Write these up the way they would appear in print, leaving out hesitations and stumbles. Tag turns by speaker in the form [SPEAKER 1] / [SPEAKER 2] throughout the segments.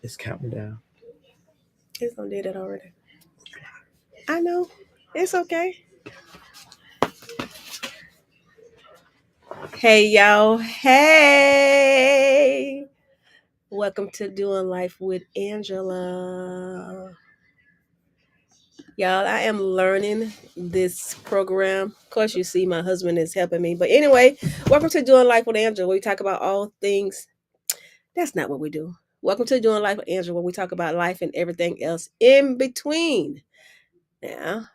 [SPEAKER 1] It's counting down.
[SPEAKER 2] It's gonna do that already. I know. It's okay. Hey y'all. Hey. Welcome to Doing Life with Angela. Y'all, I am learning this program. Of course, you see my husband is helping me. But anyway, welcome to Doing Life with Angela, where we talk about all things. That's not what we do. Welcome to Doing Life with Angela, where we talk about life and everything else in between. Now,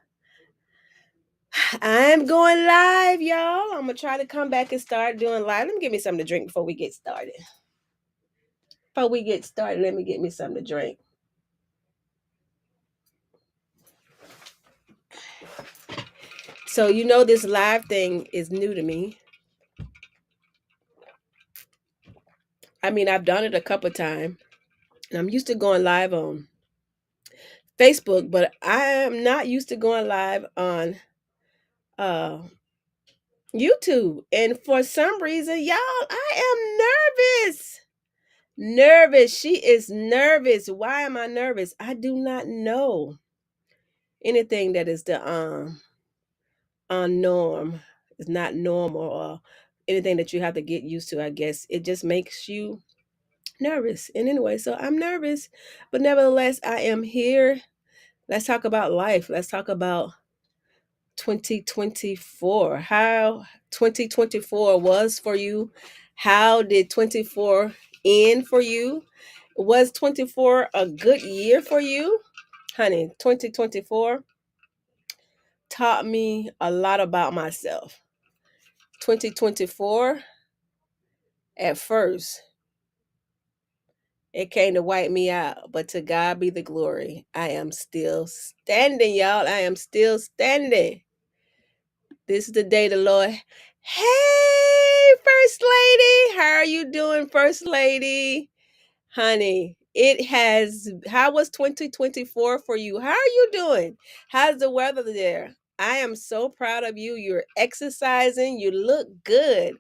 [SPEAKER 2] I'm going live, y'all. I'm gonna try to come back and start doing live. Let me get me something to drink before we get started. Let me get me something to drink. So this live thing is new to me. I mean, I've done it a couple times, and I'm used to going live on Facebook, but I am not used to going live on uh YouTube. And for some reason, y'all, I am nervous. Nervous. She is nervous. Why am I nervous? I do not know anything that is the norm. Is not normal or anything that you have to get used to. I guess it just makes you nervous. And anyway, so I'm nervous, but nevertheless, I am here. Let's talk about life. Let's talk about 2024. How 2024 was for you. How did 24 end for you? Was 24 a good year for you? Honey, 2024 taught me a lot about myself. 2024, at first, it came to wipe me out, but to God be the glory. I am still standing, y'all. I am still standing. This is the day the Lord. Hey, First Lady. How are you doing, First Lady? Honey, how was 2024 for you? How are you doing? How's the weather there? I am so proud of you. You're exercising. You look good.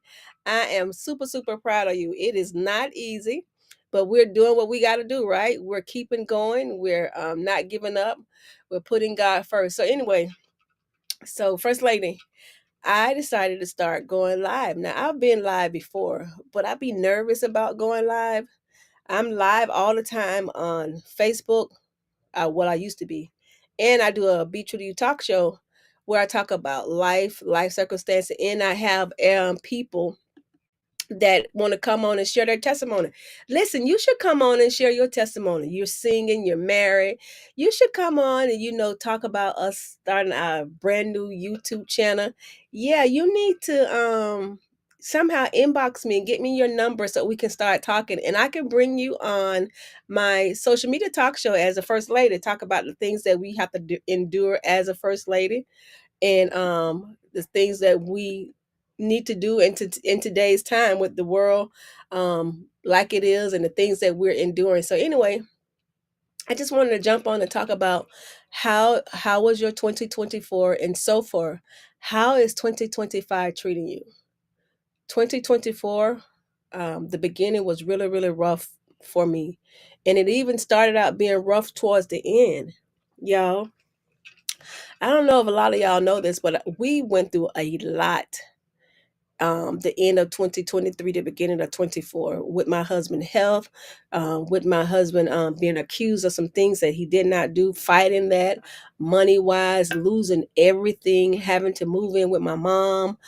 [SPEAKER 2] I am super, super proud of you. It is not easy, but we're doing what we got to do, right? We're keeping going. We're not giving up. We're putting God first. So, anyway, First Lady, I decided to start going live. Now, I've been live before, but I'd be nervous about going live. I'm live all the time on Facebook, what I used to be. And I do a Be True to You talk show where I talk about life circumstances, and I have people that want to come on and share their testimony. Listen, you should come on and share your testimony. You're singing, you're married. You should come on and talk about us starting our brand new YouTube channel. Yeah, you need to somehow inbox me and get me your number so we can start talking, and I can bring you on my social media talk show as a first lady, talk about the things that we have to endure as a first lady, and the things that we need to do in today's time with the world like it is, and the things that we're enduring. So anyway, I just wanted to jump on and talk about how was your 2024, and so far, how is 2025 treating you? 2024, the beginning was really, really rough for me, and it even started out being rough towards the end, y'all. I don't know if a lot of y'all know this, but we went through a lot. The end of 2023, the beginning of 24, with my husband' health, with my husband being accused of some things that he did not do, fighting that, money wise, losing everything, having to move in with my mom.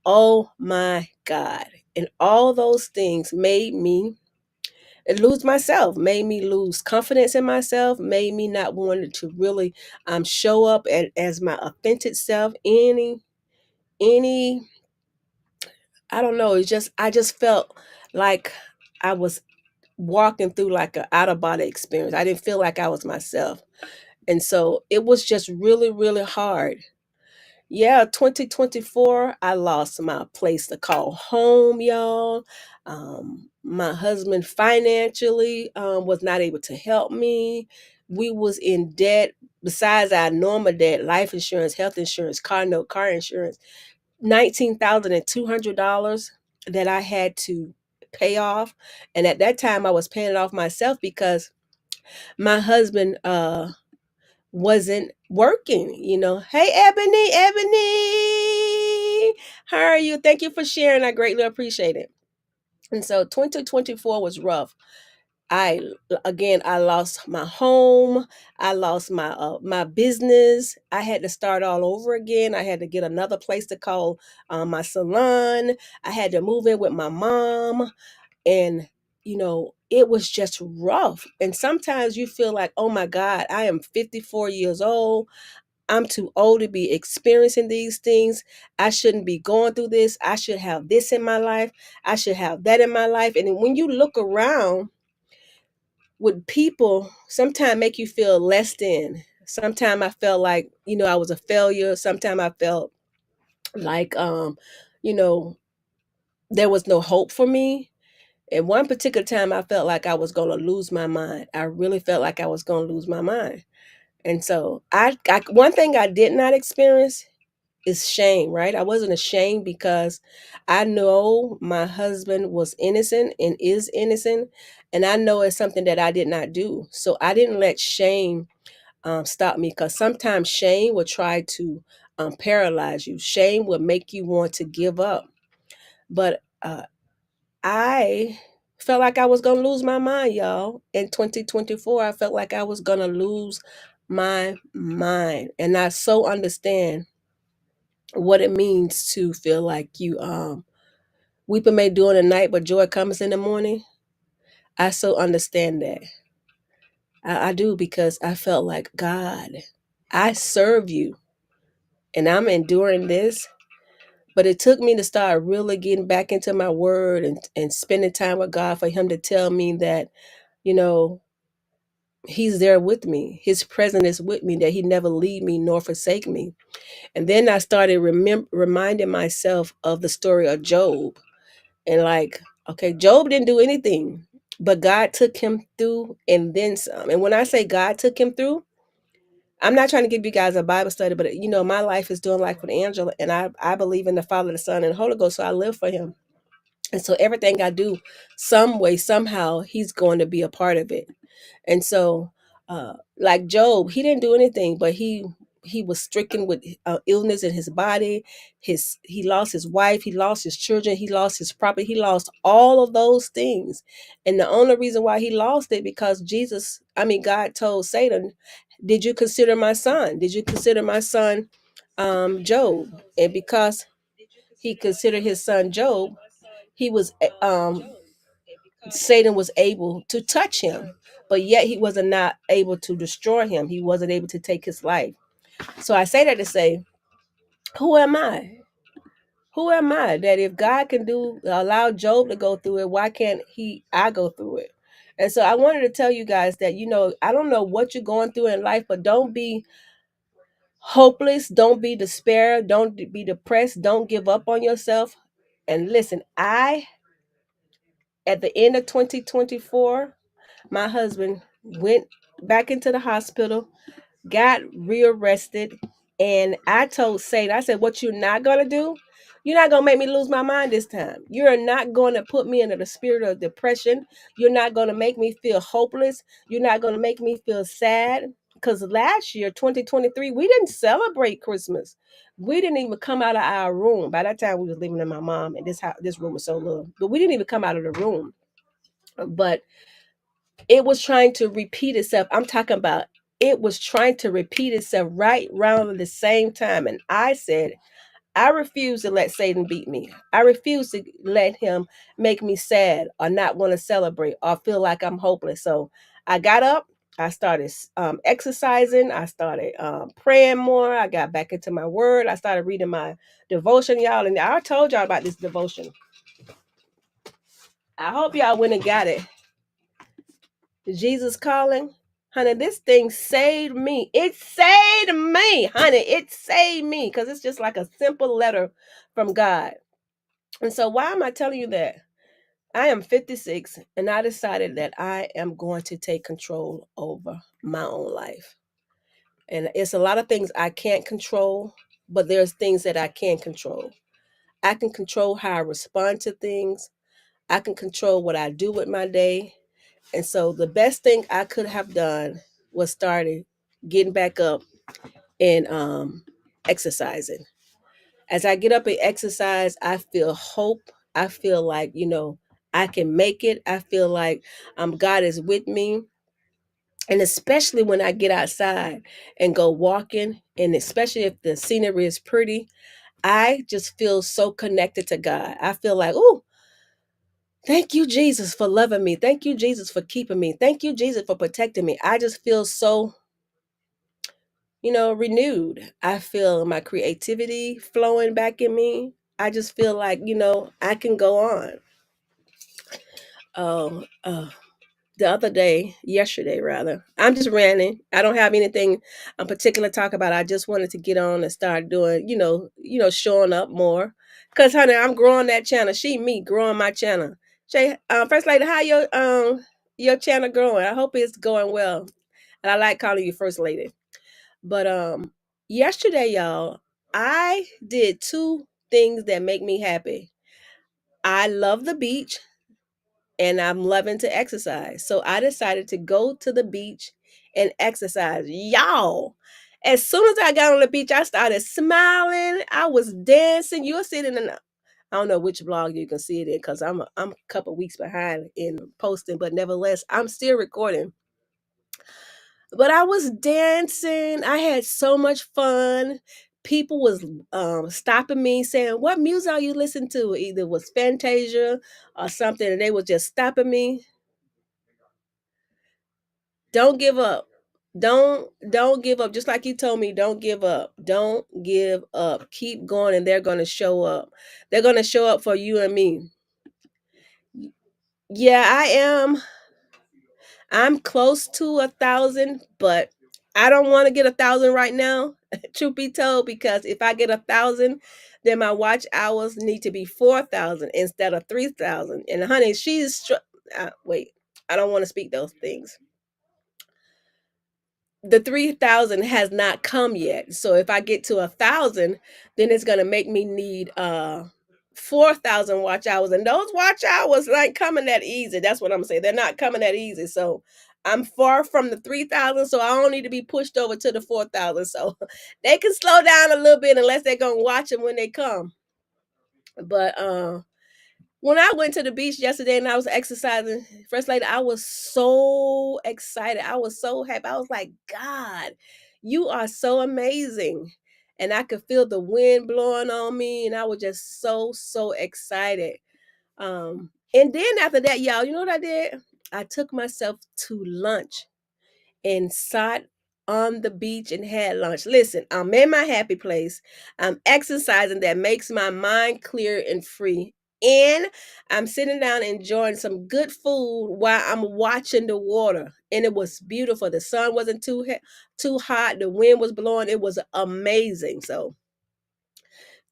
[SPEAKER 2] Oh my God. And all those things made me lose myself, made me lose confidence in myself, made me not want to really show up as my authentic self. Any I don't know, I just felt like I was walking through like an out of body experience. I didn't feel like I was myself. And so it was just really, really hard. Yeah, 2024, I lost my place to call home, y'all. My husband financially was not able to help me. We was in debt besides our normal debt, life insurance, health insurance, car note, car insurance, $19,200 that I had to pay off. And at that time, I was paying it off myself because my husband wasn't working, you know. Hey, Ebony, how are you? Thank you for sharing. I greatly appreciate it. And so 2024 was rough. I I lost my home. I lost my business. I had to start all over again. I had to get another place to call my salon. I had to move in with my mom, and you know, it was just rough. And sometimes you feel like, oh my God, I am 54 years old. I'm too old to be experiencing these things. I shouldn't be going through this. I should have this in my life. I should have that in my life. And when you look around, with people sometimes make you feel less than. Sometimes I felt like, you know, I was a failure. Sometimes I felt like you know, there was no hope for me. At one particular time I felt like I was going to lose my mind. I really felt like I was going to lose my mind. And so I one thing I did not experience is shame, right? I wasn't ashamed because I know my husband was innocent and is innocent, and I know it's something that I did not do. So I didn't let shame stop me, because sometimes shame will try to paralyze you. Shame will make you want to give up. But I felt like I was going to lose my mind, y'all. In 2024, I felt like I was going to lose my mind. And I so understand what it means to feel like you weeping may do in the night but joy comes in the morning. I so understand that. I do, because I felt like, God, I serve you and I'm enduring this. But it took me to start really getting back into my word, and spending time with God, for him to tell me that, you know, he's there with me. His presence is with me, that he never leave me nor forsake me. And then I started reminding myself of the story of Job. And like, okay, Job didn't do anything, but God took him through and then some. And when I say God took him through, I'm not trying to give you guys a Bible study, but you know, my life is doing life with Angela, and I believe in the Father, the Son, and the Holy Ghost, so I live for him. And so everything I do, some way, somehow, he's going to be a part of it. And so, like Job, he didn't do anything, but he was stricken with illness in his body. He lost his wife, he lost his children, he lost his property, he lost all of those things. And the only reason why he lost it, because God told Satan, "Did you consider my son? Did you consider my son, Job?" And because he considered his son Job, he was Satan was able to touch him, but yet he was not able to destroy him. He wasn't able to take his life. So I say that to say, who am I? Who am I that if God can allow Job to go through it, why can't I go through it? And so I wanted to tell you guys that, you know, I don't know what you're going through in life, but don't be hopeless, don't be despair, don't be depressed, don't give up on yourself. And listen, I at the end of 2024, my husband went back into the hospital, got rearrested, and I told Satan, I said, what you're not going to do, you're not going to make me lose my mind this time. You're not going to put me into the spirit of depression. You're not going to make me feel hopeless. You're not going to make me feel sad. Because last year, 2023, we didn't celebrate Christmas. We didn't even come out of our room. By that time, we was living in my mom, and this room was so little. But we didn't even come out of the room. But it was trying to repeat itself. I'm talking about, it was trying to repeat itself right around the same time. And I said, I refuse to let Satan beat me. I refuse to let him make me sad or not want to celebrate or feel like I'm hopeless. So I got up. I started exercising. I started praying more. I got back into my word. I started reading my devotion, y'all. And I told y'all about this devotion. I hope y'all went and got it. Jesus Calling. Honey, this thing saved me. It saved me, honey. It saved me, because it's just like a simple letter from God. And so why am I telling you that? I am 56, and I decided that I am going to take control over my own life. And it's a lot of things I can't control, but there's things that I can control. I can control how I respond to things. I can control what I do with my day. And so the best thing I could have done was started getting back up and exercising. As I get up and exercise, I feel hope. I feel like, I can make it. I feel like God is with me. And especially when I get outside and go walking, and especially if the scenery is pretty, I just feel so connected to God. I feel like, oh, thank you, Jesus, for loving me. Thank you, Jesus, for keeping me. Thank you, Jesus, for protecting me. I just feel so, renewed. I feel my creativity flowing back in me. I just feel like, I can go on. Oh, the other day, yesterday rather, I'm just ranting. I don't have anything in particular to talk about. I just wanted to get on and start doing, showing up more. Cause honey, I'm growing that channel. Me growing my channel. Shay, First Lady, how your channel growing? I hope it's going well. And I like calling you First Lady. But yesterday, y'all, I did two things that make me happy. I love the beach and I'm loving to exercise. So I decided to go to the beach and exercise. Y'all, as soon as I got on the beach, I started smiling. I was dancing. You'll see it in the, I don't know which vlog you can see it in because I'm a couple weeks behind in posting, but nevertheless, I'm still recording. But I was dancing. I had so much fun. People was stopping me saying, "What music are you listening to?" Either it was Fantasia or something, and they was just stopping me. Don't give up. Don't give up. Just like you told me, don't give up. Don't give up. Keep going, and they're gonna show up. They're gonna show up for you and me. Yeah, I am. I'm close to 1,000, but I don't want to get 1,000 right now. Truth be told, because if I get 1,000, then my watch hours need to be 4,000 instead of 3,000. And honey, wait. I don't want to speak those things. The 3,000 has not come yet. So if I get to 1,000, then it's gonna make me need 4,000 watch hours, and those watch hours ain't coming that easy. That's what I'm saying. They're not coming that easy. So I'm far from the 3,000, so I don't need to be pushed over to the 4,000. So they can slow down a little bit unless they're gonna watch them when they come. But when I went to the beach yesterday and I was exercising, First Lady, I was so excited. I was so happy. I was like, God, you are so amazing. And I could feel the wind blowing on me. And I was just so, so excited. And then after that, y'all, you know what I did? I took myself to lunch and sat on the beach and had lunch. Listen, I'm in my happy place. I'm exercising that makes my mind clear and free. And I'm sitting down enjoying some good food while I'm watching the water. And it was beautiful. The sun wasn't too hot. The wind was blowing. It was amazing. So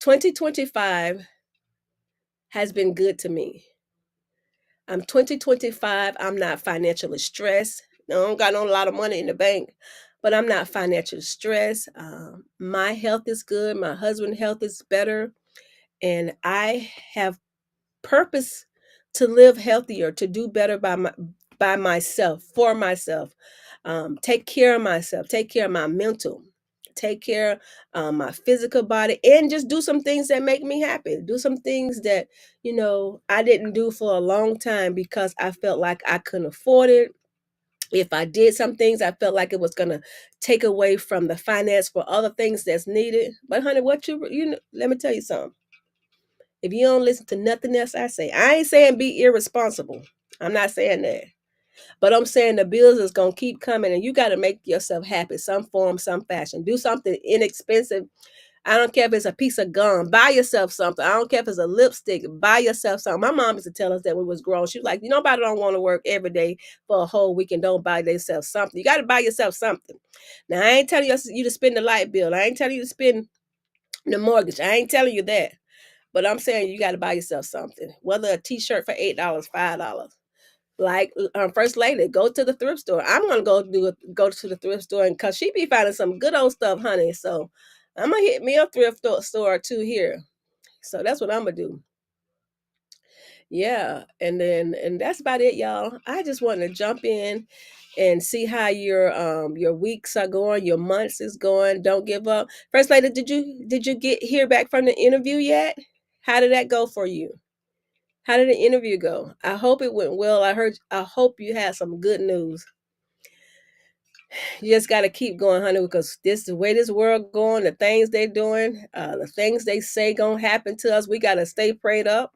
[SPEAKER 2] 2025 has been good to me. I'm 2025. I'm not financially stressed. I don't got no lot of money in the bank, but I'm not financially stressed. My health is good. My husband's health is better. And I have purpose to live healthier, to do better by myself, for myself. Take care of myself, take care of my mental, take care of my physical body, and just do some things that make me happy. Do some things that, I didn't do for a long time because I felt like I couldn't afford it. If I did some things, I felt like it was gonna take away from the finance for other things that's needed. But honey, let me tell you something. If you don't listen to nothing else I say, I ain't saying be irresponsible. I'm not saying that. But I'm saying the bills is gonna keep coming and you gotta make yourself happy, some form, some fashion. Do something inexpensive. I don't care if it's a piece of gum. Buy yourself something. I don't care if it's a lipstick. Buy yourself something. My mom used to tell us that when we was growing. She was like, nobody don't want to work every day for a whole week and don't buy themselves something. You got to buy yourself something. Now, I ain't telling you to spend the light bill. I ain't telling you to spend the mortgage. I ain't telling you that. But I'm saying you got to buy yourself something. Whether a t-shirt for $8, $5. Like First Lady, go to the thrift store. I'm gonna go to the thrift store, and cause she be finding some good old stuff, honey. So I'm gonna hit me a thrift store or two here. So that's what I'm gonna do. Yeah, and that's about it, y'all. I just want to jump in and see how your weeks are going, your months is going. Don't give up. First lady, did you get hear back from the interview yet? How did that go for you? How did the interview go? I hope it went well. I hope you had some good news. You just got to keep going, honey, because this the way this world going, the things they doing, the things they say gonna happen to us. We got to stay prayed up.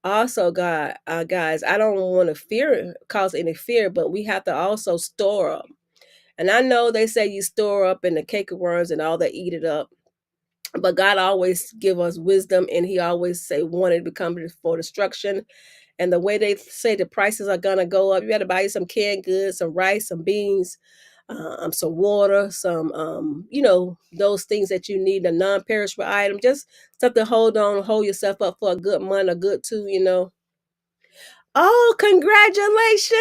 [SPEAKER 2] Also, God, guys, I don't want to cause any fear, but we have to also store up. And I know they say you store up in the cake of worms and all that, eat it up. But God always give us wisdom, and He always say wanted to come for destruction. And the way they say the prices are gonna go up, you got to buy you some canned goods, some rice, some beans, some water, some those things that you need, a non-perishable item, just something to hold yourself up for a good month, a good two. Oh, congratulations!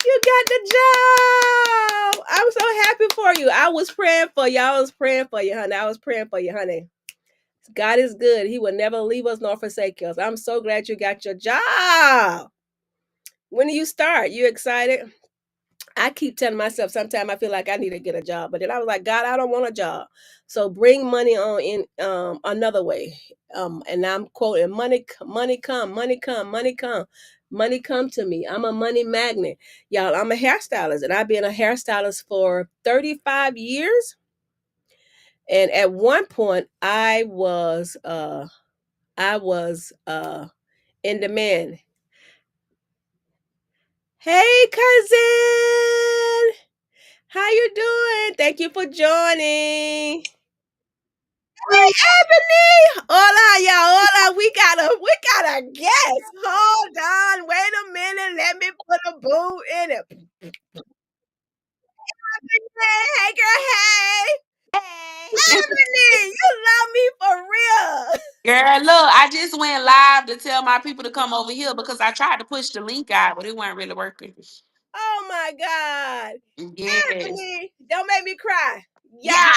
[SPEAKER 2] You got the job. I'm so happy for you. I was praying for you. I was praying for you, honey. I was praying for you, honey. God is good. He will never leave us nor forsake us. I'm so glad you got your job. When do you start? You excited? I keep telling myself sometimes I feel like I need to get a job, but then I was like, God, I don't want a job. So bring money on in another way. And I'm quoting money come, money come, money come. Money come to me. I'm a money magnet. Y'all, I'm a hairstylist and I've been a hairstylist for 35 years. And at one point I was in demand. Hey cousin, how you doing? Thank you for joining. Hey, Ebony! Hola, y'all. Hola. We got a guest. Hold on. Wait a minute. Let me put a boo in it. Hey, girl. Hey.
[SPEAKER 1] Hey.
[SPEAKER 2] Ebony, you love me for real.
[SPEAKER 1] Girl, look, I just went live to tell my people to come over here because I tried to push the link out, but it wasn't really working.
[SPEAKER 2] Oh my God.
[SPEAKER 1] Yes.
[SPEAKER 2] Ebony, don't make me cry. Yeah.
[SPEAKER 1] Yeah.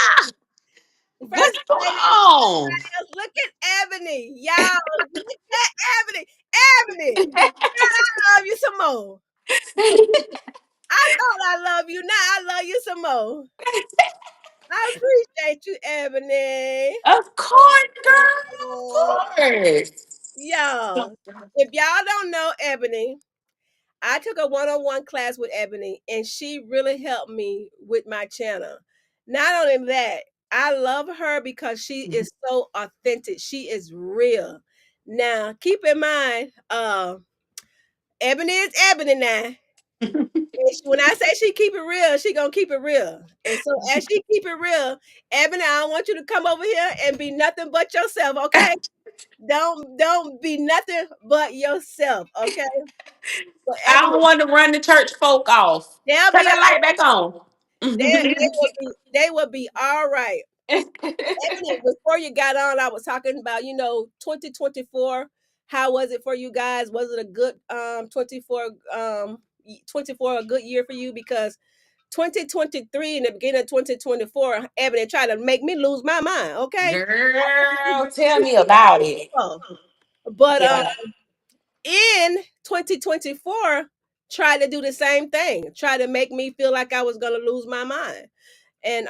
[SPEAKER 2] First
[SPEAKER 1] What's going
[SPEAKER 2] lady,
[SPEAKER 1] on?
[SPEAKER 2] look at Ebony. Y'all, look at Ebony. Ebony, girl, I love you some more. I thought I love you. Now I love you some more. I appreciate you, Ebony.
[SPEAKER 1] Of course,
[SPEAKER 2] Oh,
[SPEAKER 1] girl. Of
[SPEAKER 2] y'all,
[SPEAKER 1] course.
[SPEAKER 2] if y'all don't know Ebony, I took a one-on-one class with Ebony, and she really helped me with my channel. Not only that, I love her because she is so authentic. She is real. Now, keep in mind, Ebony is Ebony now. When I say she keep it real, she gonna keep it real. And so as she keep it real, Ebony, I don't want you to come over here and be nothing but yourself, okay? Don't be nothing but yourself, okay? So
[SPEAKER 1] I
[SPEAKER 2] Ebony,
[SPEAKER 1] don't want to run the church folk off.
[SPEAKER 2] they'll
[SPEAKER 1] Turn
[SPEAKER 2] be
[SPEAKER 1] that light back on.
[SPEAKER 2] they will be all right. Ebony, before you got on, I was talking about 2024. How was it for you guys? Was it a good 24 a good year for you? Because 2023 in the beginning of 2024, Ebony tried to make me lose my mind. Okay,
[SPEAKER 1] Girl, tell me about it.
[SPEAKER 2] but
[SPEAKER 1] Yeah.
[SPEAKER 2] in 2024, tried to do the same thing. Tried to make me feel like I was gonna lose my mind. And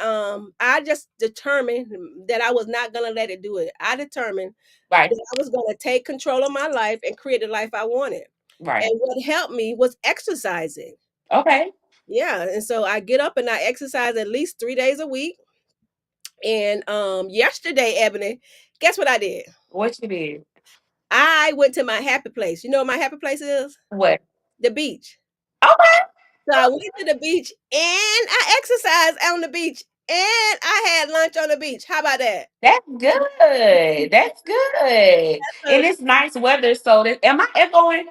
[SPEAKER 2] I just determined that I was not gonna let it do it. I determined
[SPEAKER 1] Right.
[SPEAKER 2] that I was gonna take control of my life and create the life I wanted.
[SPEAKER 1] Right.
[SPEAKER 2] And what helped me was exercising.
[SPEAKER 1] Okay.
[SPEAKER 2] Yeah, and so I get up and I exercise at least 3 days a week. And yesterday, Ebony, guess what I did?
[SPEAKER 1] What you did?
[SPEAKER 2] I went to my happy place. You know what my happy place is?
[SPEAKER 1] What?
[SPEAKER 2] The beach.
[SPEAKER 1] Okay.
[SPEAKER 2] So I went to the beach and I exercised on the beach and I had lunch on the beach. How about that?
[SPEAKER 1] That's good. That's good. And
[SPEAKER 2] So
[SPEAKER 1] it's nice weather. So am I echoing?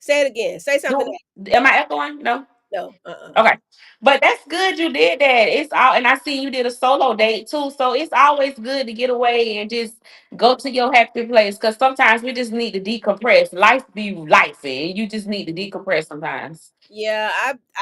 [SPEAKER 2] say it again. Say something
[SPEAKER 1] No.
[SPEAKER 2] else.
[SPEAKER 1] Am I echoing? No.
[SPEAKER 2] No.
[SPEAKER 1] Okay. But that's good you did that. It's all and I see you did a solo date too. So it's always good to get away and just go to your happy place. Cause sometimes we just need to decompress. Life be life and you just need to decompress sometimes.
[SPEAKER 2] Yeah,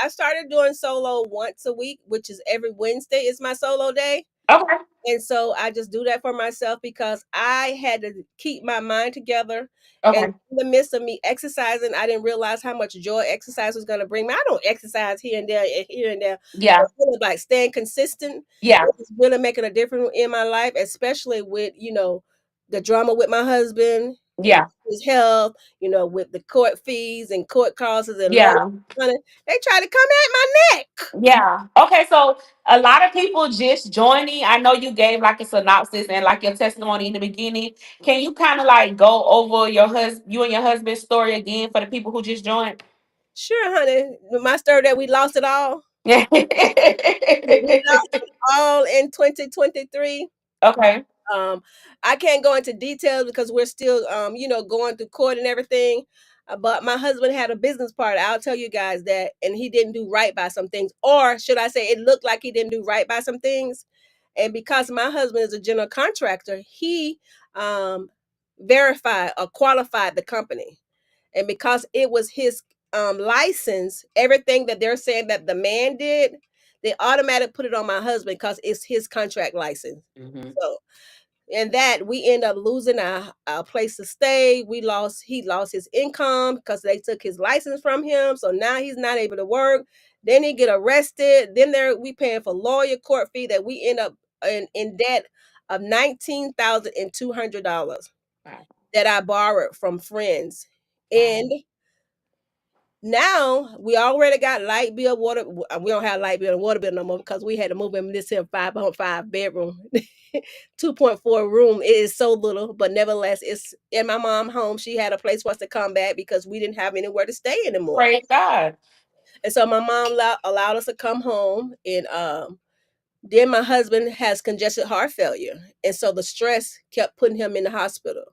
[SPEAKER 2] I started doing solo once a week, which is every Wednesday is my solo day.
[SPEAKER 1] Okay.
[SPEAKER 2] And so I just do that for myself because I had to keep my mind together. And
[SPEAKER 1] Okay.
[SPEAKER 2] in the midst of me exercising, I didn't realize how much joy exercise was going to bring me. I don't exercise here and there and here and there, but
[SPEAKER 1] Yeah.
[SPEAKER 2] really like staying consistent
[SPEAKER 1] Yeah.
[SPEAKER 2] is really making a difference in my life, especially with, the drama with my husband,
[SPEAKER 1] Yeah.
[SPEAKER 2] his health, with the court fees and court costs and lawyer
[SPEAKER 1] Yeah.
[SPEAKER 2] money. They try to come at my neck.
[SPEAKER 1] Yeah. Okay. So a lot of people just joining. I know you gave like a synopsis and like your testimony in the beginning. Can you kind of like go over you and your husband's story again for the people who just joined?
[SPEAKER 2] Sure, honey. My story that we lost it all. We
[SPEAKER 1] Okay.
[SPEAKER 2] lost it all in 2023. Um, I can't go into details because we're still, going through court and everything. But my husband had a business partner. I'll tell you guys that, and he didn't do right by some things, or should I say, it looked like he didn't do right by some things. And because my husband is a general contractor, he um, verified or qualified the company, and because it was his license, everything that they're saying that the man did, they automatically put it on my husband because it's his contract license.
[SPEAKER 1] Mhm.
[SPEAKER 2] So and that we end up losing our place to stay. He lost his income because they took his license from him. So now he's not able to work. Then he get arrested. Then we paying for lawyer court fee that we end up in debt of $19,200
[SPEAKER 1] Wow.
[SPEAKER 2] that I borrowed from friends. And now we already got light bill, water. We don't have light bill and water bill no more because we had to move in this here 5.5 bedroom, 2.4 room. It is so little, but nevertheless, it's in my mom home. She had a place for us to come back because we didn't have anywhere to stay anymore.
[SPEAKER 1] Praise God.
[SPEAKER 2] And so my mom allowed us to come home. And then my husband has congestive heart failure, and so the stress kept putting him in the hospital.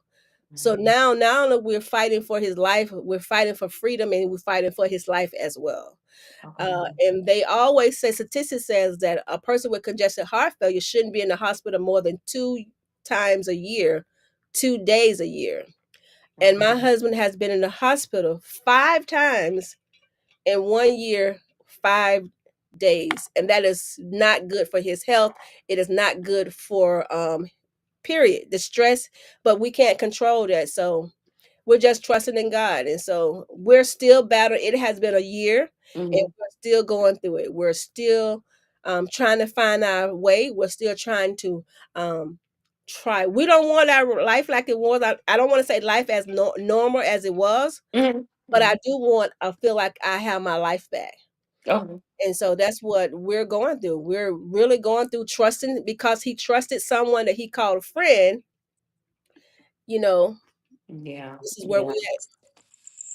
[SPEAKER 2] So
[SPEAKER 1] Mhm.
[SPEAKER 2] now, that we're fighting for his life, we're fighting for freedom, and we're fighting for his life as well.
[SPEAKER 1] Okay.
[SPEAKER 2] And they always say, statistics says that a person with congestive heart failure shouldn't be in the hospital more than 2 times a year, 2 days a year. And my husband has been in the hospital 5 times in 1 year, 5 days, and that is not good for his health. It is not good for period the stress, but we can't control that. So we're just trusting in God. And so we're still battling. It has been a year and
[SPEAKER 1] Mhm.
[SPEAKER 2] we're still going through it. We're still trying to find our way. We're still trying to try. We don't want our life like it was. I don't want to say life as normal as it was,
[SPEAKER 1] Mhm.
[SPEAKER 2] but I
[SPEAKER 1] Mhm.
[SPEAKER 2] do I feel like I have my life back.
[SPEAKER 1] Okay.
[SPEAKER 2] And so that's what we're going through. We're really going through trusting because he trusted someone that he called a friend. You know,
[SPEAKER 1] Yeah.
[SPEAKER 2] this is where
[SPEAKER 1] Yeah.
[SPEAKER 2] we at.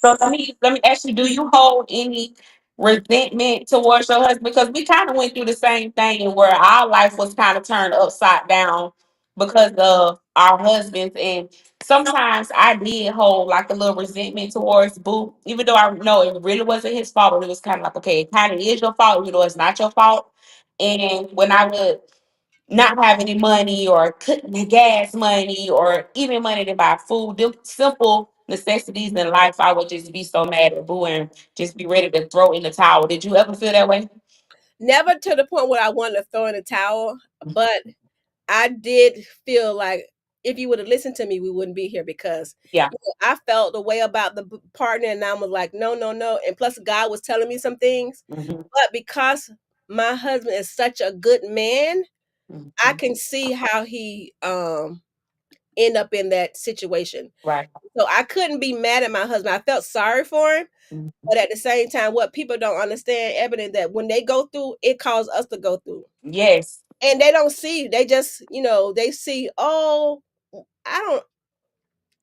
[SPEAKER 1] So let me ask you, do you hold any resentment towards your husband? Because we kind of went through the same thing where our life was kind of turned upside down because of our husbands. And sometimes I did hold like a little resentment towards Boo, even though I know it really wasn't his fault, but it was kind of like, okay, it kind of is your fault, even though it's not your fault. And when I would not have any money or cutting the gas money or even money to buy food, them simple necessities in life, I would just be so mad at Boo and just be ready to throw in the towel. Did you ever feel that way?
[SPEAKER 2] Never to the point where I wanted to throw in a towel, but I did feel like if you would have listened to me, we wouldn't be here because
[SPEAKER 1] Yeah.
[SPEAKER 2] I felt the way about the partner, and I was like, no, no, no. And plus, God was telling me some things,
[SPEAKER 1] Hmm.
[SPEAKER 2] but because my husband is such a good man, I
[SPEAKER 1] Hmm.
[SPEAKER 2] can see how he end up in that situation.
[SPEAKER 1] Right.
[SPEAKER 2] So I couldn't be mad at my husband. I felt sorry for him,
[SPEAKER 1] Mhm.
[SPEAKER 2] but at the same time, what people don't understand, evident that when they go through, it caused us to go through.
[SPEAKER 1] Yes.
[SPEAKER 2] And they don't see, they just, they see, oh, I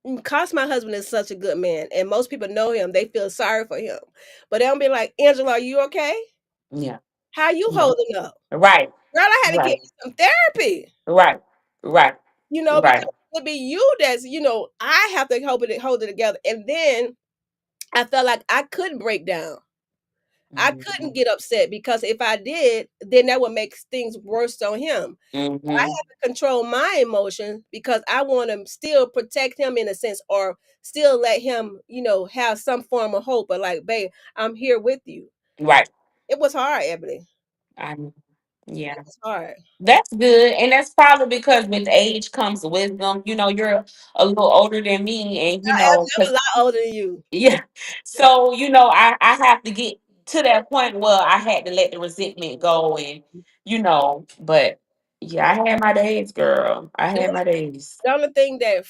[SPEAKER 2] don't, because my husband is such a good man and most people know him, they feel sorry for him. But they don't be like, Angela, are you okay?
[SPEAKER 1] Yeah.
[SPEAKER 2] How you
[SPEAKER 1] Yeah.
[SPEAKER 2] holding up?
[SPEAKER 1] Right.
[SPEAKER 2] Girl, I had to get
[SPEAKER 1] Right.
[SPEAKER 2] you some therapy,
[SPEAKER 1] Right. Right.
[SPEAKER 2] because
[SPEAKER 1] Right.
[SPEAKER 2] it be you that's, I have to hold it together. And then I felt like I couldn't break down. I couldn't
[SPEAKER 1] Hmm.
[SPEAKER 2] get upset because if I did, then that would make things worse on him. I
[SPEAKER 1] Hmm.
[SPEAKER 2] have to control my emotions because I want to still protect him in a sense, or still let him, have some form of hope. But like, babe, I'm here with you.
[SPEAKER 1] Right.
[SPEAKER 2] It was hard, Ebony.
[SPEAKER 1] I Yeah.
[SPEAKER 2] It's hard.
[SPEAKER 1] That's good. And that's probably because with age comes wisdom. You know, you're a little older than me, and
[SPEAKER 2] I'm a
[SPEAKER 1] because
[SPEAKER 2] lot older than you.
[SPEAKER 1] yeah. So, I have to get to that point where I had to let the resentment go and but yeah, I had my days, girl. I had my days.
[SPEAKER 2] The only thing that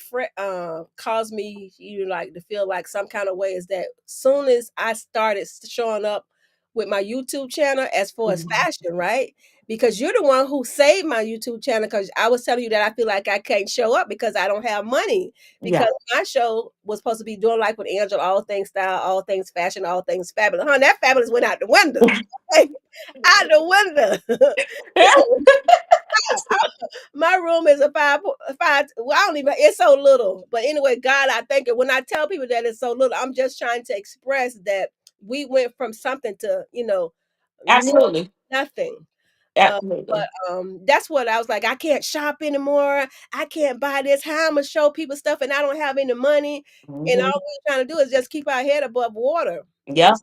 [SPEAKER 2] caused me, like to feel like some kind of way is that soon as I started showing up with my YouTube channel as far as
[SPEAKER 1] Mhm.
[SPEAKER 2] fashion, right? Because you're the one who saved my YouTube channel because I was telling you that I feel like I can't show up because I don't have money.
[SPEAKER 1] Yeah.
[SPEAKER 2] Because my show was supposed to be doing like with Angela, all things style, all things fashion, all things fabulous. Huh? That fabulous went out the window. Out the window. My room is a five. Well, I don't even. It's so little, but anyway, God, I thank you. When I tell people that it's so little, I'm just trying to express that we went from something to no,
[SPEAKER 1] Absolutely.
[SPEAKER 2] nothing.
[SPEAKER 1] Absolutely.
[SPEAKER 2] But that's what I was like. I can't shop anymore. I can't buy this. How I'm gonna show people stuff and I don't have any money. And all
[SPEAKER 1] Hmm.
[SPEAKER 2] we're trying to do is just keep our head above water. And
[SPEAKER 1] Yeah.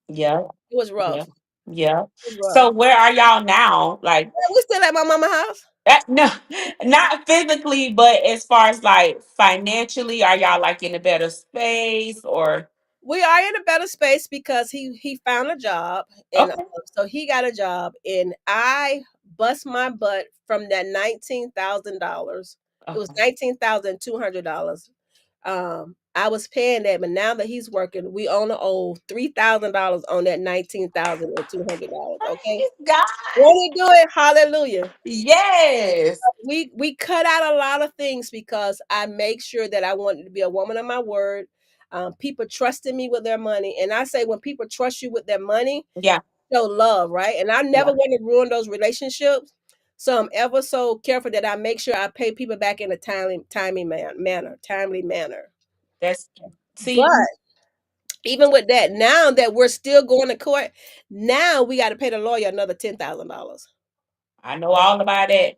[SPEAKER 1] Yeah.
[SPEAKER 2] it was
[SPEAKER 1] Yeah.
[SPEAKER 2] rough.
[SPEAKER 1] Yeah.
[SPEAKER 2] It was rough.
[SPEAKER 1] So where are y'all now? Like
[SPEAKER 2] Yeah, we still at my mama house.
[SPEAKER 1] no, not physically, but as far as like financially, are y'all like in a better space or
[SPEAKER 2] We are in a better space because he found a job, and
[SPEAKER 1] okay.
[SPEAKER 2] so he got a job, and I bust my butt from that $19,000. It was
[SPEAKER 1] Okay.
[SPEAKER 2] $19,200. I was paying that, but now that he's working, we only owe $3,000 on that $19,200. Okay,
[SPEAKER 1] Praise God.
[SPEAKER 2] won't he do it? Hallelujah.
[SPEAKER 1] Yes.
[SPEAKER 2] We cut out a lot of things because I make sure that I wanted to be a woman of my word. People trusted me with their money, and I say when people trust you with their money,
[SPEAKER 1] Yeah.
[SPEAKER 2] show love, right? And I never
[SPEAKER 1] Yeah.
[SPEAKER 2] want to ruin those relationships, so I'm ever so careful that I make sure I pay people back in a timely manner.
[SPEAKER 1] That's see,
[SPEAKER 2] But even with that, now that we're still going to court, now we got to pay the lawyer another $10,000.
[SPEAKER 1] I know all about that.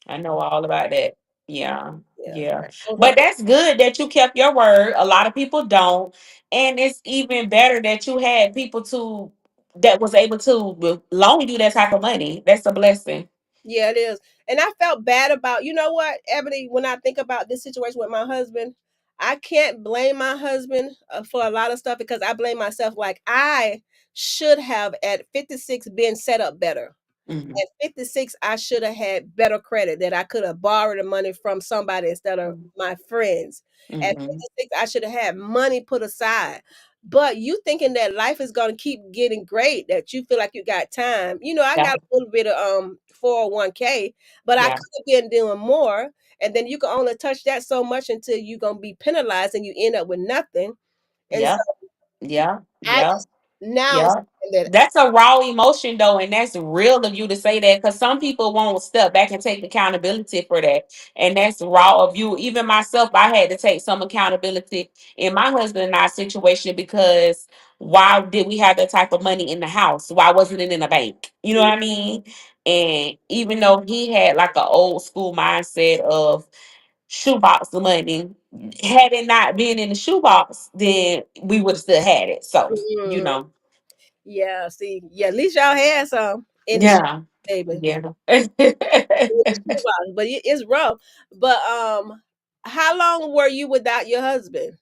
[SPEAKER 1] I know all about that. Yeah.
[SPEAKER 2] Yeah,
[SPEAKER 1] Yeah.
[SPEAKER 2] those are
[SPEAKER 1] But that's good that you kept your word. A lot of people don't. And it's even better that you had people to that was able to loan you that type of money. That's a blessing.
[SPEAKER 2] Yeah, it is. And I felt bad about, you know what, Ebony, when I think about this situation with my husband, I can't blame my husband for a lot of stuff because I blame myself. Like, I should have at 56 been set up better.
[SPEAKER 1] Hmm.
[SPEAKER 2] At 56, I should have had better credit that I could have borrowed the money from somebody instead of my friends. At
[SPEAKER 1] Hmm.
[SPEAKER 2] 56, I should have had money put aside. But you thinking that life is going to keep getting great, that you feel like you got time. I
[SPEAKER 1] Yeah.
[SPEAKER 2] got a little bit of 401k, but I
[SPEAKER 1] Yeah.
[SPEAKER 2] could have been doing more. And then you can only touch that so much until you're going to be penalized and you end up with nothing. And so
[SPEAKER 1] Yeah. Yeah.
[SPEAKER 2] I
[SPEAKER 1] Yeah.
[SPEAKER 2] just now
[SPEAKER 1] Yeah.
[SPEAKER 2] saying that
[SPEAKER 1] That's a raw emotion though, and that's real of you to say that because some people won't step back and take accountability for that. And that's raw of you. Even myself, I had to take some accountability in my husband and I situation because why did we have that type of money in the house? Why wasn't it in a bank? You know what I mean? And even though he had like an old school mindset of shoebox money, had it not been in the shoebox, then we would have still had it. So, you
[SPEAKER 2] mm,
[SPEAKER 1] know.
[SPEAKER 2] yeah, see, yeah, at least y'all had some in the shoe,
[SPEAKER 1] Yeah.
[SPEAKER 2] baby.
[SPEAKER 1] Yeah.
[SPEAKER 2] But it's rough. But how long were you without your husband?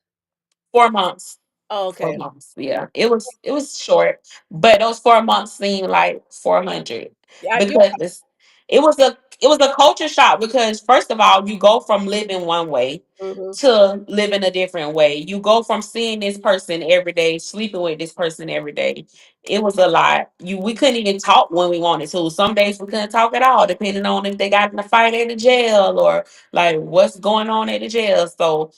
[SPEAKER 1] 4 months.
[SPEAKER 2] Oh,
[SPEAKER 1] 4
[SPEAKER 2] okay.
[SPEAKER 1] months. Yeah. It was short, but those 4 months seemed like 400
[SPEAKER 2] Yeah, you.
[SPEAKER 1] because it was a culture shock because first of all, you go from living one way
[SPEAKER 2] Mhm.
[SPEAKER 1] to living a different way. You go from seeing this person every day, sleeping with this person every day. It was a lot. We couldn't even talk when we wanted to. Some days we couldn't talk at all, depending on if they got in a fight at the jail or like what's going on at the jail. So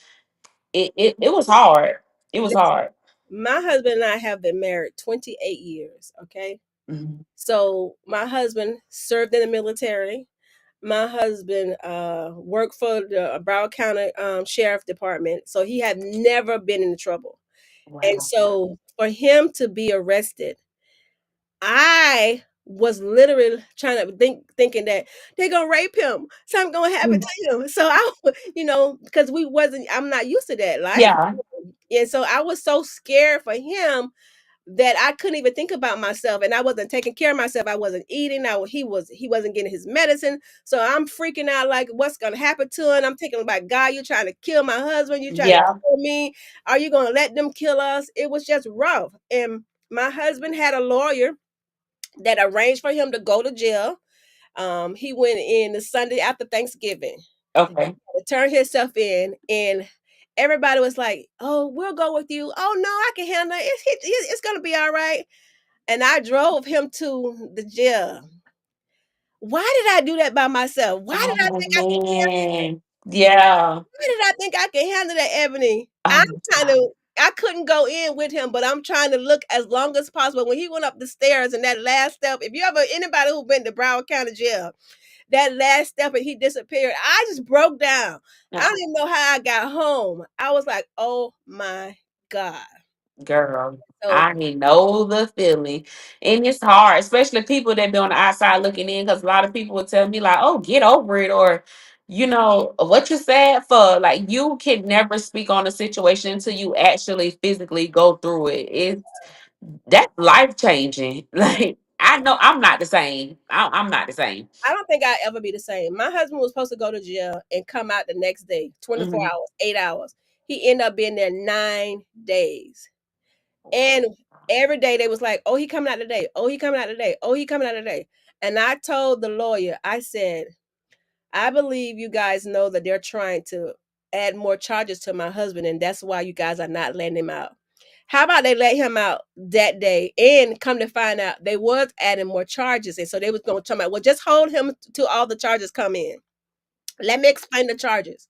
[SPEAKER 1] it was hard. It was
[SPEAKER 2] Listen,
[SPEAKER 1] hard.
[SPEAKER 2] my husband and I have been married 28 years. Okay,
[SPEAKER 1] Mhm.
[SPEAKER 2] so my husband served in the military. My husband worked for the Broward County Sheriff Department, so he had never been in trouble. And
[SPEAKER 1] Wow.
[SPEAKER 2] so for him to be arrested, I was literally trying to thinking that they're gonna rape him, something gonna happen
[SPEAKER 1] Mm.
[SPEAKER 2] to him. So because I'm not used to that life.
[SPEAKER 1] Yeah.
[SPEAKER 2] And so I was so scared for him, that I couldn't even think about myself, and I wasn't taking care of myself. I wasn't eating. He wasn't getting his medicine. So I'm freaking out like what's gonna happen to him. I'm thinking about God, you trying to kill my husband, you trying to
[SPEAKER 1] Yeah.
[SPEAKER 2] kill me. Are you gonna let them kill us? It was just rough. And my husband had a lawyer that arranged for him to go to jail. He went in the Sunday after Thanksgiving
[SPEAKER 1] Okay.
[SPEAKER 2] to turn himself in, and everybody was like, "Oh, we'll go with you." "Oh no, I can handle it. It's gonna be all right." And I drove him to the jail. Why did I do that by myself?
[SPEAKER 1] Oh man. Yeah.
[SPEAKER 2] Why did I think I could handle that, Ebony? I'm
[SPEAKER 1] Oh
[SPEAKER 2] kind
[SPEAKER 1] God.
[SPEAKER 2] of I couldn't go in with him, but I'm trying to look as long as possible. When he went up the stairs and that last step, if you ever anybody who been to Broward County Jail, that last step and he disappeared, I just broke down. I don't
[SPEAKER 1] No.
[SPEAKER 2] even know how I got home. I was like, oh my God.
[SPEAKER 1] Girl,
[SPEAKER 2] So
[SPEAKER 1] I know the feeling. And it's hard, especially people that be on the outside looking in, because a lot of people would tell me, like, oh, get over it, or what you sad for. Like, you can never speak on a situation until you actually physically go through it. That's life changing. Like, I know I'm not the same. I'm not the same.
[SPEAKER 2] I don't think I'll ever be the same. My husband was supposed to go to jail and come out the next day, 24
[SPEAKER 1] Hmm.
[SPEAKER 2] hours, 8 hours. He ended up being there 9 days. And every day they was like, oh, he coming out today. Oh, he coming out today. Oh, he coming out today. And I told the lawyer, I said, I believe you guys know that they're trying to add more charges to my husband, and that's why you guys are not letting him out. How about they let him out that day and come to find out they was adding more charges. And so they was going to talk about, well, just hold him till all the charges come in. Let me explain the charges.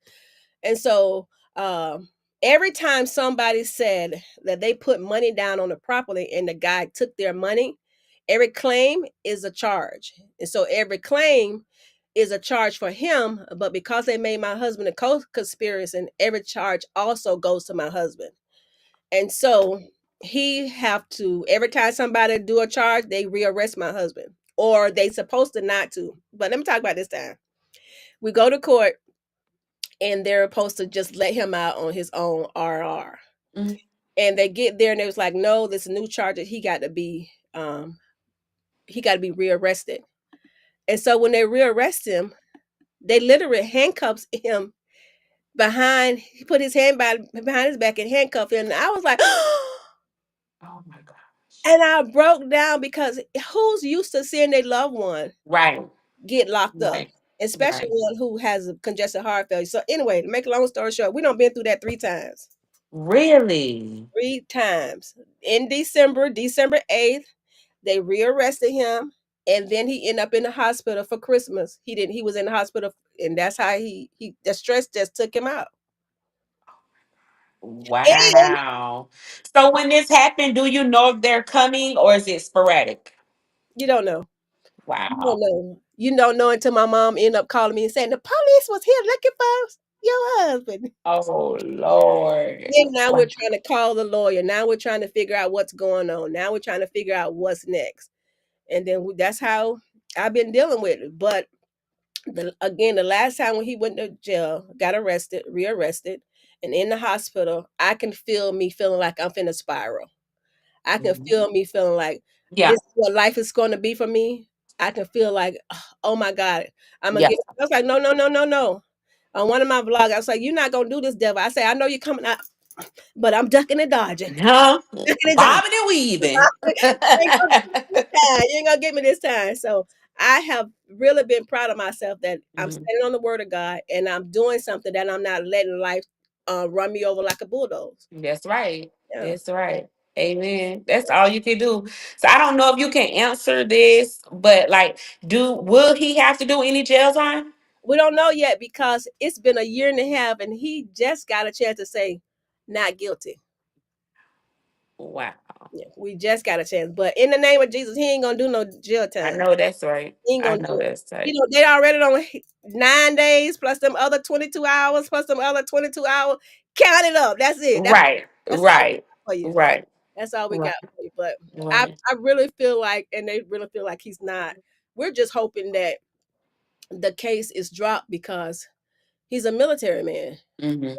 [SPEAKER 2] And so every time somebody said that they put money down on the property and the guy took their money, every claim is a charge. And so every claim is a charge for him, but because they made my husband a co-conspirator, every charge also goes to my husband. And so he have to every time somebody do a charge, they rearrest my husband, or they supposed to not to. But let me talk about this time. We go to court and they're supposed to just let him out on his own RR.
[SPEAKER 1] Hmm.
[SPEAKER 2] And they get there and it was like, no, this new charge that he got to be rearrested. And so when they rearrest him, they literally handcuffs him behind. He put his hand behind his back and handcuffed him. And I was like,
[SPEAKER 1] Oh my gosh.
[SPEAKER 2] and I broke down because who's used to seeing their loved one
[SPEAKER 1] Right.
[SPEAKER 2] get locked up,
[SPEAKER 1] Right.
[SPEAKER 2] especially
[SPEAKER 1] Right.
[SPEAKER 2] one who has a congestive heart failure. So anyway, to make a long story short, we done been through that 3 times.
[SPEAKER 1] Really?
[SPEAKER 2] 3 times. In December 8th, they rearrested him, and then he ended up in the hospital for Christmas. He was in the hospital, and that's how he the stress just took him out. And
[SPEAKER 1] Wow. So when this happened, do you know if they're coming or is it sporadic?
[SPEAKER 2] you don't know. You don't
[SPEAKER 1] Wow.
[SPEAKER 2] know. You don't know until my mom ended up calling me and saying the police was here looking for your husband.
[SPEAKER 1] Oh Lord.
[SPEAKER 2] Then now we're
[SPEAKER 1] Wow.
[SPEAKER 2] trying to call the lawyer. Now we're trying to figure out what's going on. Now we're trying to figure out what's next. And then that's how I've been dealing with it. But the last time when he went to jail, got arrested, rearrested, and in the hospital, I can feel me feeling like I'm finna spiral. I can
[SPEAKER 1] Mhm.
[SPEAKER 2] feel me feeling like
[SPEAKER 1] Yeah.
[SPEAKER 2] this is what life is going to be for me. I can feel like, oh my God, I'm gonna
[SPEAKER 1] Yeah.
[SPEAKER 2] get. I was like, no, no, no, no, no. On one of my vlogs, I was like, you're not gonna do this, devil. I say, I know you're coming out, but I'm ducking and dodging,
[SPEAKER 1] Huh?
[SPEAKER 2] ducking and dodging.
[SPEAKER 1] Bobbing and weaving.
[SPEAKER 2] You ain't gonna get me this time. You ain't gonna get me this time. So I have really been proud of myself that I'm
[SPEAKER 1] Mhm.
[SPEAKER 2] standing on the word of God and I'm doing something that I'm not letting life run me over like a bulldozer.
[SPEAKER 1] That's right.
[SPEAKER 2] Yeah.
[SPEAKER 1] That's right. Amen. That's all you can do. So I don't know if you can answer this, but like, will he have to do any jail time?
[SPEAKER 2] We don't know yet because it's been a year and a half and he just got a chance to say not guilty.
[SPEAKER 1] Wow.
[SPEAKER 2] Yeah, we just got a chance. But in the name of Jesus, he ain't gonna do no jail
[SPEAKER 1] I
[SPEAKER 2] time.
[SPEAKER 1] know that's right.
[SPEAKER 2] He ain't
[SPEAKER 1] I
[SPEAKER 2] gonna do
[SPEAKER 1] know
[SPEAKER 2] it.
[SPEAKER 1] that's
[SPEAKER 2] You
[SPEAKER 1] right.
[SPEAKER 2] know, they already on 9 days plus them other 22 hours plus them other 22 hours. Count it up. That's it.
[SPEAKER 1] Right.
[SPEAKER 2] That's all we
[SPEAKER 1] Right.
[SPEAKER 2] got for you.
[SPEAKER 1] Right.
[SPEAKER 2] That's all we
[SPEAKER 1] Right.
[SPEAKER 2] got for you. But
[SPEAKER 1] Right.
[SPEAKER 2] I really feel like, and they really feel like he's not. We're just hoping that the case is dropped because He's a military man.
[SPEAKER 1] Mm-hmm.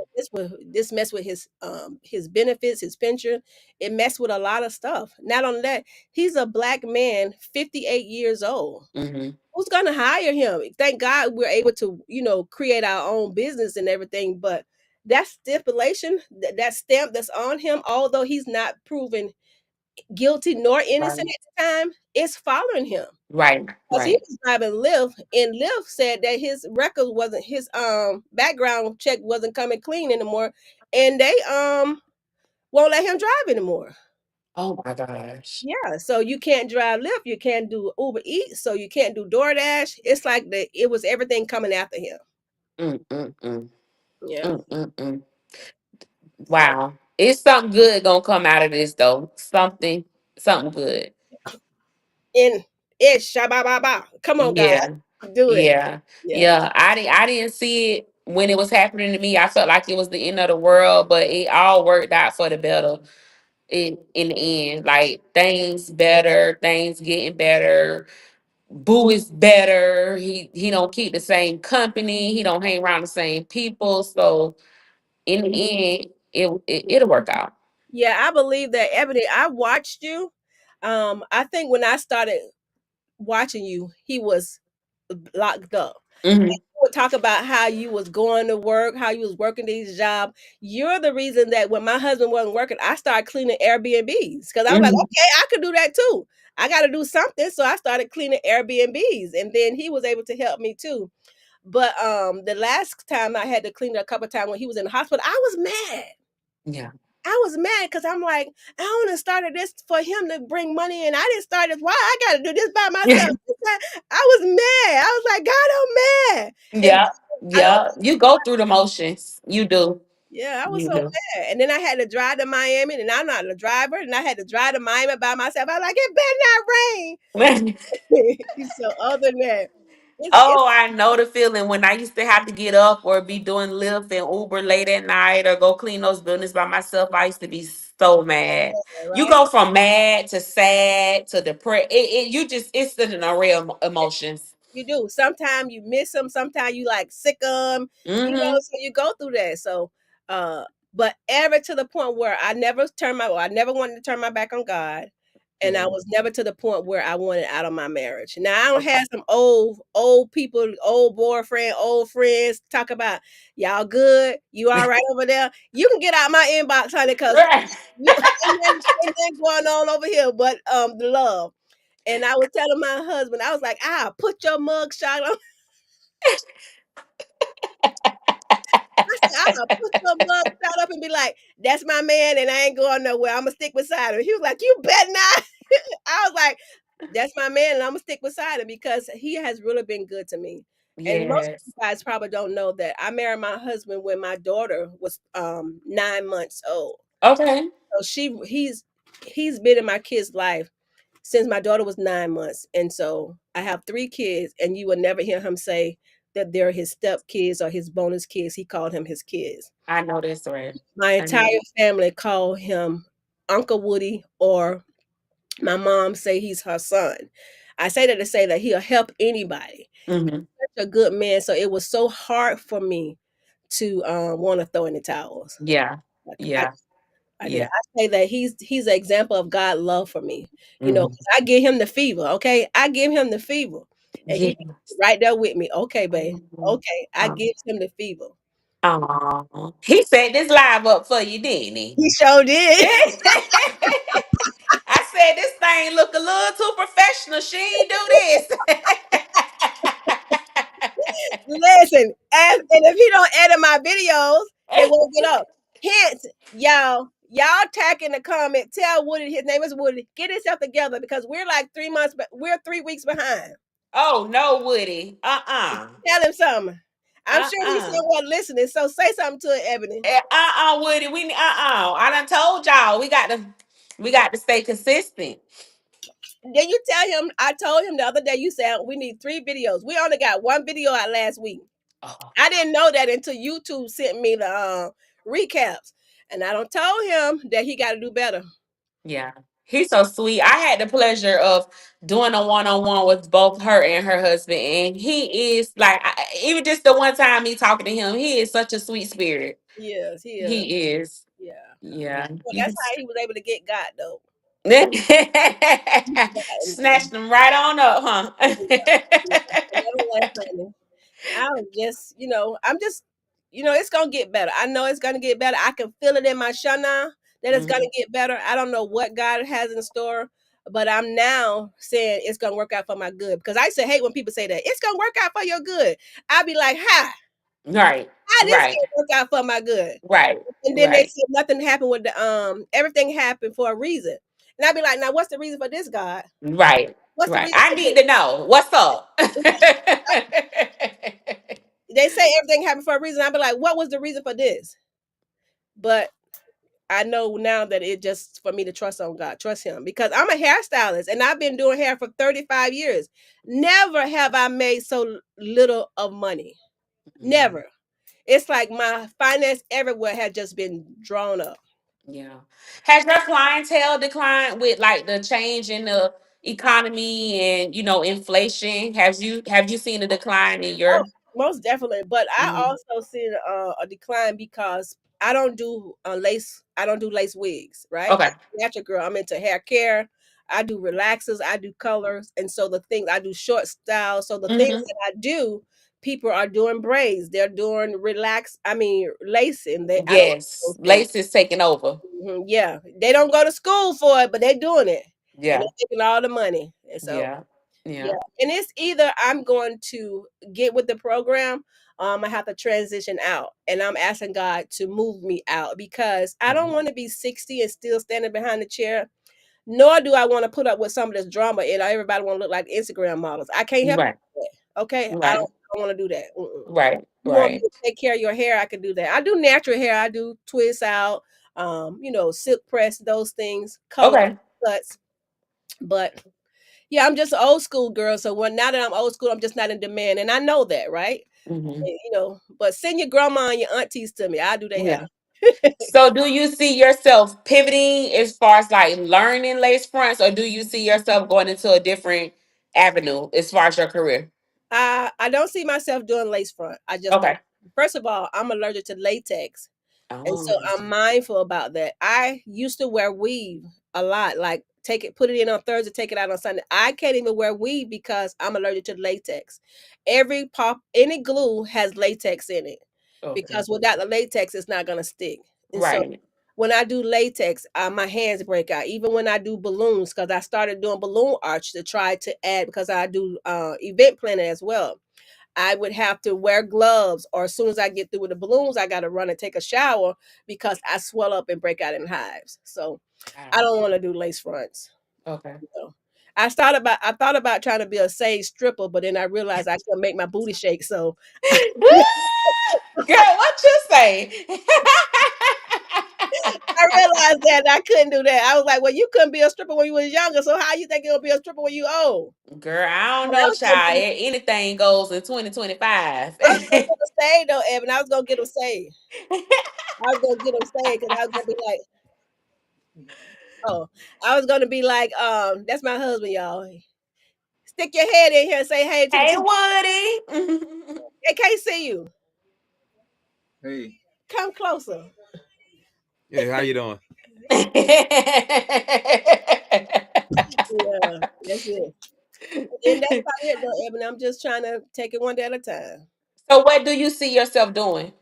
[SPEAKER 2] This mess with his benefits, his pension. It messed with a lot of stuff. Not only that, he's a black man, 58 years old.
[SPEAKER 1] Mm-hmm.
[SPEAKER 2] Who's gonna hire him? Thank God we're able to, create our own business and everything. But that stipulation, that stamp that's on him, although he's not proven guilty nor innocent
[SPEAKER 1] Right.
[SPEAKER 2] at the time, is following him.
[SPEAKER 1] Right.
[SPEAKER 2] Because he
[SPEAKER 1] Right.
[SPEAKER 2] was driving Lyft, and Lyft said that his record wasn't his background check wasn't coming clean anymore, and they won't let him drive anymore.
[SPEAKER 1] Oh my gosh.
[SPEAKER 2] Yeah, so you can't drive Lyft, you can't do Uber Eats, so you can't do DoorDash. It's like it was everything coming after him.
[SPEAKER 1] Mm-mm-mm.
[SPEAKER 2] Yeah.
[SPEAKER 1] Mm-mm-mm.
[SPEAKER 2] So
[SPEAKER 1] Wow. It's something good gonna come out of this though. Something good.
[SPEAKER 2] in ish, shabba come on, God,
[SPEAKER 1] Yeah.
[SPEAKER 2] do it.
[SPEAKER 1] Yeah.
[SPEAKER 2] Yeah.
[SPEAKER 1] Yeah. I didn't see it when it was happening to me. I felt like it was the end of the world, but it all worked out for the better in the end. Like things better, things getting better. Boo is better. He don't keep the same company. He don't hang around the same people. So in the end, it'll work out.
[SPEAKER 2] Yeah, I believe that, Ebony. I watched you. I think when I started watching you, he was locked up.
[SPEAKER 1] Hmm.
[SPEAKER 2] Would talk about how you was going to work, how you was working these jobs. You're the reason that when my husband wasn't working, I started cleaning Airbnbs because I was like,
[SPEAKER 1] Hmm.
[SPEAKER 2] okay, I could do that too. I got to do something, so I started cleaning Airbnbs, and then he was able to help me too. But the last time I had to clean it a couple of times when he was in the hospital, I was mad.
[SPEAKER 1] Yeah.
[SPEAKER 2] I was mad because I'm like, I only started this for him to bring money in. I didn't start this. Why I got to do this by myself? I was mad. I was like, God, I'm mad. And
[SPEAKER 1] Yeah.
[SPEAKER 2] I don't.
[SPEAKER 1] Yeah. You go through the motions. You do.
[SPEAKER 2] Yeah, I was
[SPEAKER 1] You
[SPEAKER 2] so
[SPEAKER 1] do.
[SPEAKER 2] mad. And then I had to drive to Miami, and I'm not a driver, and I had to drive to Miami by myself. I was like, it better not rain. So other than that, it's
[SPEAKER 1] Oh, I know the feeling when I used to have to get up or be doing Lyft and Uber late at night or go clean those buildings by myself. I used to be so mad. You
[SPEAKER 2] right.
[SPEAKER 1] go from mad to sad to depressed. It's an array of emotions.
[SPEAKER 2] You do. Sometimes you miss them. Sometimes you like sick them.
[SPEAKER 1] Mm-hmm.
[SPEAKER 2] So you go through that. So, uh, but ever to the point where I never wanted to turn my back on God, and I
[SPEAKER 1] Yeah.
[SPEAKER 2] was never to the point where I wanted out of my marriage. Now I don't have some old people, old boyfriend, old friends talk about y'all good, you all right over there. You can get out my inbox, honey, because
[SPEAKER 1] Right.
[SPEAKER 2] you ain't nothing going on over here, but the love. And I was telling my husband, I was like, put your mug shot on. I said, put your mug shot up and be like, that's my man, and I ain't going nowhere. I'm gonna stick beside him. He was like, you bet not. I was like, that's my man, and I'm gonna stick beside him because he has really been good to me. And most of you
[SPEAKER 1] Yes.
[SPEAKER 2] guys probably don't know that I married my husband when my daughter was 9 months old.
[SPEAKER 1] Okay.
[SPEAKER 2] So he's been in my kid's life since my daughter was 9 months. And so I have three kids, and you will never hear him say that they're his step kids or his bonus kids. He called him his kids.
[SPEAKER 1] I know this, right?
[SPEAKER 2] My
[SPEAKER 1] I know.
[SPEAKER 2] entire family call him Uncle Woody, or my mom say he's her son. I say that to say that he'll help anybody.
[SPEAKER 1] Mm-hmm.
[SPEAKER 2] Such a good man. So it was so hard for me to want to throw in the towels.
[SPEAKER 1] Yeah.
[SPEAKER 2] Like,
[SPEAKER 1] Yeah.
[SPEAKER 2] I did.
[SPEAKER 1] Yeah.
[SPEAKER 2] I say that he's an example of God love for me.
[SPEAKER 1] Mm-hmm.
[SPEAKER 2] 'Cause I give him the fever. Okay, I give him the fever, and he
[SPEAKER 1] Yes.
[SPEAKER 2] right there with me. Okay, babe.
[SPEAKER 1] Mhm.
[SPEAKER 2] Okay, I give him the fever.
[SPEAKER 1] He set this live up for you, didn't he?
[SPEAKER 2] He sure did.
[SPEAKER 1] I said this thing look a little too professional. She ain't do this.
[SPEAKER 2] Listen, and if he don't edit my videos, they won't get up. Hence, y'all tag in the comment. Tell Woody, his name is Woody, get himself together because we're like 3 months, but we're 3 weeks behind.
[SPEAKER 1] Oh no, Woody. Uh-uh.
[SPEAKER 2] Tell him something. I'm sure he's
[SPEAKER 1] Uh-uh.
[SPEAKER 2] somewhat listening. So say something to it, Ebony.
[SPEAKER 1] Woody. I done told y'all we got to stay consistent.
[SPEAKER 2] Then you tell him, I told him the other day, you said we need 3 videos. We only got 1 video out last week.
[SPEAKER 1] Oh,
[SPEAKER 2] I didn't know that until YouTube sent me the recaps. And I don't told him that he got to do better.
[SPEAKER 1] yeah. He's so sweet. I had the pleasure of doing a one-on-one with both her and her husband, and he is like, even just the one time me talking to him, he is such a sweet spirit.
[SPEAKER 2] He is. He is.
[SPEAKER 1] He is.
[SPEAKER 2] Yeah.
[SPEAKER 1] Yeah.
[SPEAKER 2] Well, that's how he was able to get God though. And,
[SPEAKER 1] Snatched them right on up,
[SPEAKER 2] yeah,
[SPEAKER 1] huh?
[SPEAKER 2] and that was funny. I was just, I'm just, it's gonna get better. I know it's gonna get better. I can feel it in my shana that it's gonna
[SPEAKER 1] Mhm.
[SPEAKER 2] get better. I don't know what God has in store, but I'm now saying it's gonna work out for my good. Because I used to hate when people say that it's gonna work out for your good. I'd be like,
[SPEAKER 1] Right,
[SPEAKER 2] how this
[SPEAKER 1] right,
[SPEAKER 2] gonna work out for my good?
[SPEAKER 1] right,
[SPEAKER 2] And then they
[SPEAKER 1] right,
[SPEAKER 2] say nothing happened with the everything happened for a reason. And I'd be like, now what's the reason for this, God?
[SPEAKER 1] right,
[SPEAKER 2] What's the
[SPEAKER 1] right.
[SPEAKER 2] reason
[SPEAKER 1] I
[SPEAKER 2] for
[SPEAKER 1] need
[SPEAKER 2] this?
[SPEAKER 1] to know what's up.
[SPEAKER 2] They say everything happened for a reason. I'd be like, what was the reason for this? But I know now that it just for me to trust on God, trust Him, because I'm a hairstylist and I've been doing hair for 35 years. Never have I made so little of money.
[SPEAKER 1] Mhm.
[SPEAKER 2] Never. It's like my finance everywhere had just been drawn up.
[SPEAKER 1] Yeah. Has your clientele declined with like the change in the economy and inflation? Have you seen a decline in
[SPEAKER 2] Oh,
[SPEAKER 1] your?
[SPEAKER 2] most definitely. But I
[SPEAKER 1] Mhm.
[SPEAKER 2] also see a decline because I don't do lace. I don't do lace wigs. Right. I'm
[SPEAKER 1] Okay.
[SPEAKER 2] a natural girl. I'm into hair care. I do relaxers. I do colors, and so the things I do short style. So the things
[SPEAKER 1] Hmm.
[SPEAKER 2] that I do, people are doing braids. They're doing relax. I mean lacing. I don't do
[SPEAKER 1] Yes,
[SPEAKER 2] those things.
[SPEAKER 1] lace is taking over.
[SPEAKER 2] Yeah, they don't go to school for it, but they're doing it, and
[SPEAKER 1] Yeah,
[SPEAKER 2] they're taking all the money. And so
[SPEAKER 1] yeah,
[SPEAKER 2] yeah,
[SPEAKER 1] yeah.
[SPEAKER 2] and it's either I'm going to get with the program, I have to transition out, and I'm asking God to move me out because I don't
[SPEAKER 1] Mhm.
[SPEAKER 2] want to be 60 and still standing behind the chair. Nor do I want to put up with some of this drama and everybody want to look like Instagram models. I can't help
[SPEAKER 1] Right,
[SPEAKER 2] that. Okay,
[SPEAKER 1] right,
[SPEAKER 2] I don't want to do that.
[SPEAKER 1] right,
[SPEAKER 2] You want me
[SPEAKER 1] right.
[SPEAKER 2] to take care of your hair? I can do that. I do natural hair. I do twists out, silk press, those things, color
[SPEAKER 1] Okay.
[SPEAKER 2] cuts, but yeah, I'm just an old school girl. So now that I'm old school, I'm just not in demand, and I know that, right?
[SPEAKER 1] Hmm.
[SPEAKER 2] But send your grandma and your aunties to me. I'll do their hair.
[SPEAKER 1] Yeah. So, do you see yourself pivoting as far as like learning lace fronts, or do you see yourself going into a different avenue as far as your career?
[SPEAKER 2] I don't see myself doing lace front. I just don't.
[SPEAKER 1] Okay.
[SPEAKER 2] First of all, I'm allergic to latex. And so
[SPEAKER 1] Oh.
[SPEAKER 2] I'm mindful about that. I used to wear weave a lot, like put it in on Thursday, take it out on Sunday. I can't even wear weave because I'm allergic to latex. Any glue has latex in it
[SPEAKER 1] Okay.
[SPEAKER 2] because without the latex, it's not gonna stick. And so
[SPEAKER 1] Right.
[SPEAKER 2] when I do latex, my hands break out. Even when I do balloons, because I started doing balloon arch to try to add because I do event planning as well. I would have to wear gloves, or as soon as I get through with the balloons, I got to run and take a shower because I swell up and break out in hives. So I
[SPEAKER 1] Wow.
[SPEAKER 2] don't want to do lace fronts.
[SPEAKER 1] Okay.
[SPEAKER 2] No. I thought about trying to be a sage stripper, but then I realized I couldn't make my booty shake. So
[SPEAKER 1] Girl, what you say?
[SPEAKER 2] I realized that I couldn't do that. I was like, "Well, you couldn't be a stripper when you was younger, so how you think you'll be a stripper when you old?"
[SPEAKER 1] Girl, I don't
[SPEAKER 2] But I
[SPEAKER 1] know,
[SPEAKER 2] was gonna
[SPEAKER 1] child.
[SPEAKER 2] do,
[SPEAKER 1] Anything goes in 2025.
[SPEAKER 2] I was gonna get them saved though, Evan. I was gonna get them saved. I was gonna get them saved because I was gonna be like, oh, I was gonna be like, that's my husband, y'all. Stick your head in here and say hey to the
[SPEAKER 1] Hey,
[SPEAKER 2] people.
[SPEAKER 1] Woody.
[SPEAKER 2] They can't see you.
[SPEAKER 3] Hey,
[SPEAKER 2] Come closer.
[SPEAKER 3] yeah, how you doing?
[SPEAKER 2] Yeah, that's it. And that's about it though, Evan. I'm just trying to take it one day at a time.
[SPEAKER 1] So, what do you see yourself doing?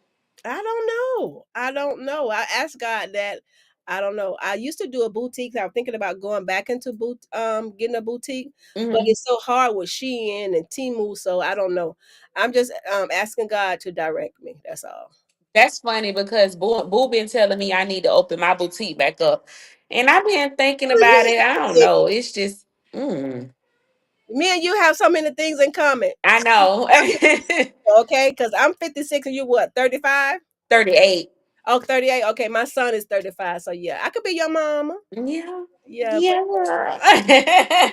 [SPEAKER 2] I don't know. I don't know. I asked God that. I don't know. I used to do a boutique. I was thinking about going back into getting a boutique, but
[SPEAKER 1] Hmm.
[SPEAKER 2] it's so hard with Shein and Temu. So I don't know. I'm just asking God to direct me. That's all.
[SPEAKER 1] That's funny because Boo been telling me I need to open my boutique back up, and I've been thinking about it. I don't know. It's just,
[SPEAKER 2] Me and you have so many things in common.
[SPEAKER 1] I know.
[SPEAKER 2] Okay, because I'm 56 and you what, 35?
[SPEAKER 1] 38.
[SPEAKER 2] Oh, 38. Okay, my son is 35. So yeah, I could be your mama.
[SPEAKER 1] Yeah.
[SPEAKER 2] Yeah, but
[SPEAKER 1] Yeah.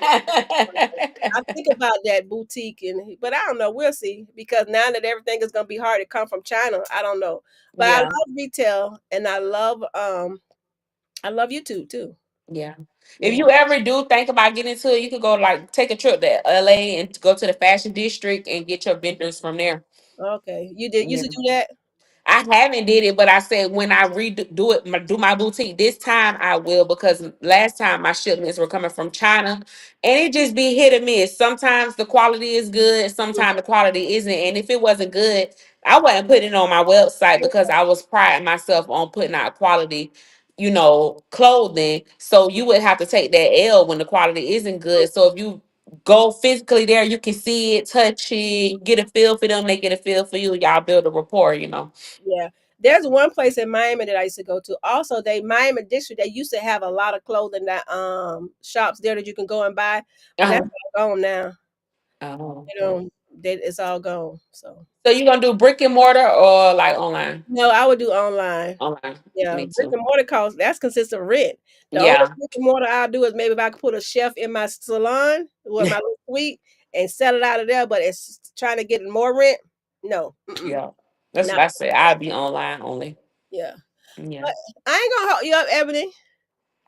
[SPEAKER 2] I think about that boutique but I don't know. We'll see. Because now that everything is gonna be hard to come from China, I don't know. But I
[SPEAKER 1] Yeah.
[SPEAKER 2] love retail and I love YouTube too.
[SPEAKER 1] Yeah. If
[SPEAKER 2] Yeah.
[SPEAKER 1] you ever do think about getting into it, you could go like take a trip to LA and go to the fashion district and get your vendors from there.
[SPEAKER 2] Okay. You did used
[SPEAKER 1] Yeah.
[SPEAKER 2] to do that?
[SPEAKER 1] I haven't did it, but I said when I redo it, do my boutique this time I will, because last time my shipments were coming from China, and it just be hit or miss. Sometimes the quality is good, sometimes the quality isn't, and if it wasn't good, I wasn't putting it on my website because I was priding myself on putting out quality, clothing. So you would have to take that L when the quality isn't good. So if you go physically there, you can see it, touch it, get a feel for them, they get a feel for you. Y'all build a rapport.
[SPEAKER 2] Yeah. There's one place in Miami that I used to go to. Also, they Miami district, they used to have a lot of clothing that shops there that you can go and buy, but that's
[SPEAKER 1] Uh-huh.
[SPEAKER 2] all gone now.
[SPEAKER 1] Oh,
[SPEAKER 2] You
[SPEAKER 1] okay.
[SPEAKER 2] know, it's all gone. So
[SPEAKER 1] So you gonna do brick and mortar or like online?
[SPEAKER 2] no, I would do online.
[SPEAKER 1] Online.
[SPEAKER 2] Yeah,
[SPEAKER 1] Me
[SPEAKER 2] brick
[SPEAKER 1] too.
[SPEAKER 2] and mortar costs that's consistent rent. The only
[SPEAKER 1] Yeah.
[SPEAKER 2] brick and mortar I'll do is maybe if I could put a chef in my salon with my little suite and sell it out of there, but it's trying to get more rent. No,
[SPEAKER 1] Yeah. That's
[SPEAKER 2] not
[SPEAKER 1] what I said. I'd be online only.
[SPEAKER 2] yeah.
[SPEAKER 1] Yeah.
[SPEAKER 2] But I ain't gonna hold you up, Ebony.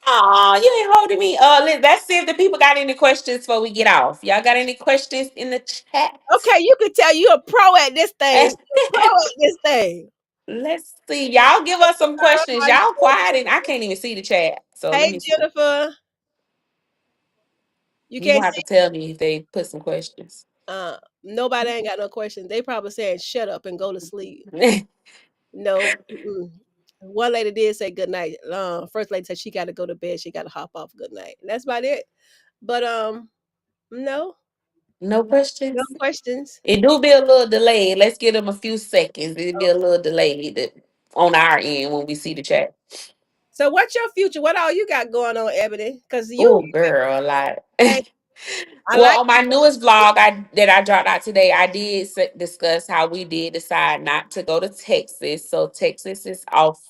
[SPEAKER 1] Aw, you ain't holding me. Let's see if the people got any questions before we get off. Y'all got any questions in the chat?
[SPEAKER 2] Okay, you can tell you a pro at this thing. You a pro at this thing.
[SPEAKER 1] Let's see. Y'all give us some questions.
[SPEAKER 2] How you
[SPEAKER 1] Y'all
[SPEAKER 2] doing?
[SPEAKER 1] quiet and I can't even see the chat. So let
[SPEAKER 2] Hey,
[SPEAKER 1] me see.
[SPEAKER 2] Jennifer. You
[SPEAKER 1] You
[SPEAKER 2] can't
[SPEAKER 1] gonna have to
[SPEAKER 2] see?
[SPEAKER 1] tell me if they put some questions.
[SPEAKER 2] Nobody ain't got no questions. They probably saying shut up and go to sleep. No. One lady did say good night. First lady said she got to go to bed. She got to hop off. Good night. And that's about it. But no,
[SPEAKER 1] No
[SPEAKER 2] no
[SPEAKER 1] questions.
[SPEAKER 2] questions.
[SPEAKER 1] It do be a little delayed. Let's give them a few seconds. It'll be a little delayed on our end when we see the chat.
[SPEAKER 2] So what's your future? What all you got going on, Ebony? Because
[SPEAKER 1] Oh, girl, like.
[SPEAKER 2] hey, I like
[SPEAKER 1] Well, on my newest vlog that I dropped out today, I did discuss how we did decide not to go to Texas. So Texas is off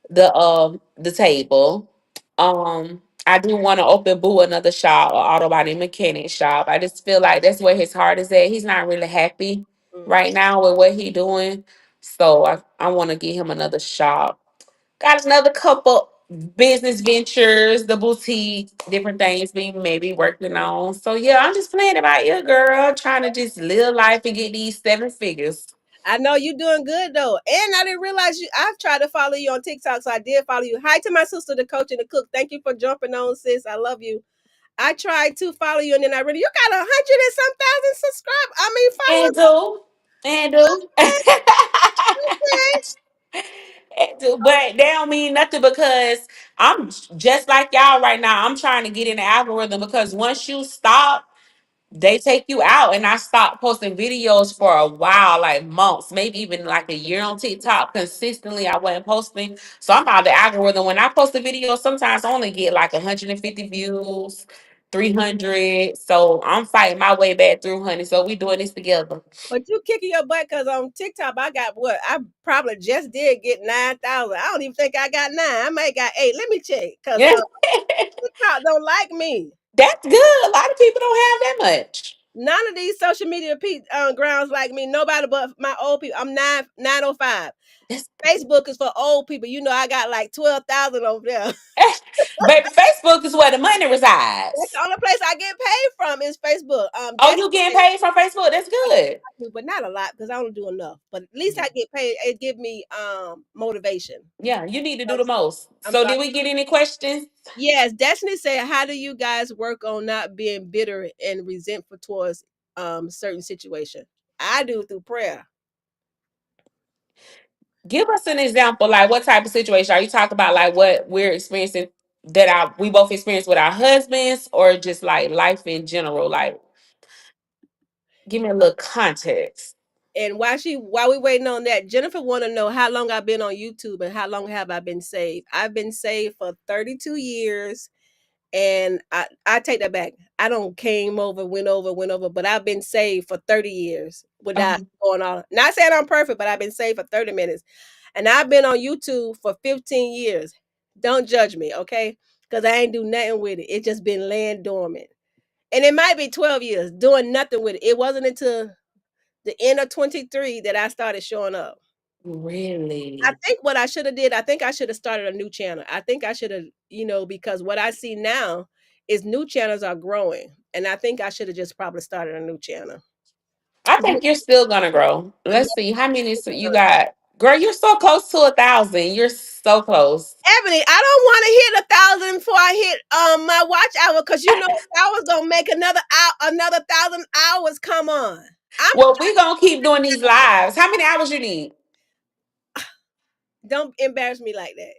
[SPEAKER 1] the table. I do want to open Boo another shop, or auto body mechanic shop. I just feel like that's where his heart is at. He's not really happy
[SPEAKER 2] mm,
[SPEAKER 1] right now with what he doing. So I want to get him another shop. Got another couple business ventures, the boutique, different things being maybe working on. So yeah, I'm just playing about your girl, trying to just live life and get these 7 figures.
[SPEAKER 2] I know you doing good though. And I didn't realize you I've tried to follow you on TikTok, so I did follow you. Hi to my sister, the coach and the cook. Thank you for jumping on, sis. I love you. I tried to follow you and then I really you got 100 and some thousand subscribers. I mean
[SPEAKER 1] And
[SPEAKER 2] followers.
[SPEAKER 1] do, and do.
[SPEAKER 2] Okay.
[SPEAKER 1] And do. But they don't mean nothing because I'm just like y'all right now. I'm trying to get in the algorithm because once you stop, they take you out. And I stopped posting videos for a while, like months, maybe even like a year on TikTok. Consistently I wasn't posting, so I'm out the algorithm. When I post a video, sometimes I only get like 150 views, 300. So I'm fighting my way back through, honey, so we doing this together.
[SPEAKER 2] But you kicking your butt because on TikTok I got what? I probably just did get 9,000. I don't even think I got 9. I might got 8. Let me check because
[SPEAKER 1] Yeah.
[SPEAKER 2] TikTok don't like me.
[SPEAKER 1] That's good. A lot of people don't have that much.
[SPEAKER 2] None of these social media grounds like me. Nobody but my old people. I'm 905.
[SPEAKER 1] That's
[SPEAKER 2] Facebook is for old people. You know, I got like 12,000 over there.
[SPEAKER 1] baby, Facebook is where the money
[SPEAKER 2] That's
[SPEAKER 1] resides.
[SPEAKER 2] the only place I get paid from is Facebook.
[SPEAKER 1] Oh, you getting paid from Facebook? That's good.
[SPEAKER 2] But not a lot because I don't do enough. But at least I get paid. It give me motivation.
[SPEAKER 1] Yeah, you need to do the most.
[SPEAKER 2] I'm
[SPEAKER 1] So
[SPEAKER 2] sorry.
[SPEAKER 1] did we get any questions?
[SPEAKER 2] Yes, Destiny said, "How do you guys work on not being bitter and resentful towards certain situation?" I do through prayer.
[SPEAKER 1] Give us an example, like what type of situation are you talking about? Like what we're experiencing that we both experience with our husbands, or just like life in general? Like, give me a little context.
[SPEAKER 2] And while we waiting on that, Jennifer want to know how long I've been on YouTube and how long have I been saved. I've been saved for 32 years. And I take that back. I don't went over, but I've been saved for 30 years without
[SPEAKER 1] Um,
[SPEAKER 2] going on. Not saying I'm perfect, but I've been saved for 30 minutes. And I've been on YouTube for 15 years. Don't judge me, okay? Because I ain't do nothing with it. It just been laying dormant. And it might be 12 years doing nothing with it. It wasn't until the end of 23 that I started showing up. I
[SPEAKER 1] Really?
[SPEAKER 2] think what I should have did, I think I should have started a new channel. I think I should have, because what I see now is new channels are growing, and I think I should have just probably started a new channel.
[SPEAKER 1] I think you're still gonna grow.
[SPEAKER 2] Yeah.
[SPEAKER 1] Let's see how many you got. Girl, you're so close to 1,000. You're so close.
[SPEAKER 2] Ebony, I don't want to hit 1,000 before I hit my watch hour because I was gonna make another 1,000 hours. Come on, I'm
[SPEAKER 1] Well, we're gonna keep doing these lives. How many hours you need?
[SPEAKER 2] don't embarrass me like that.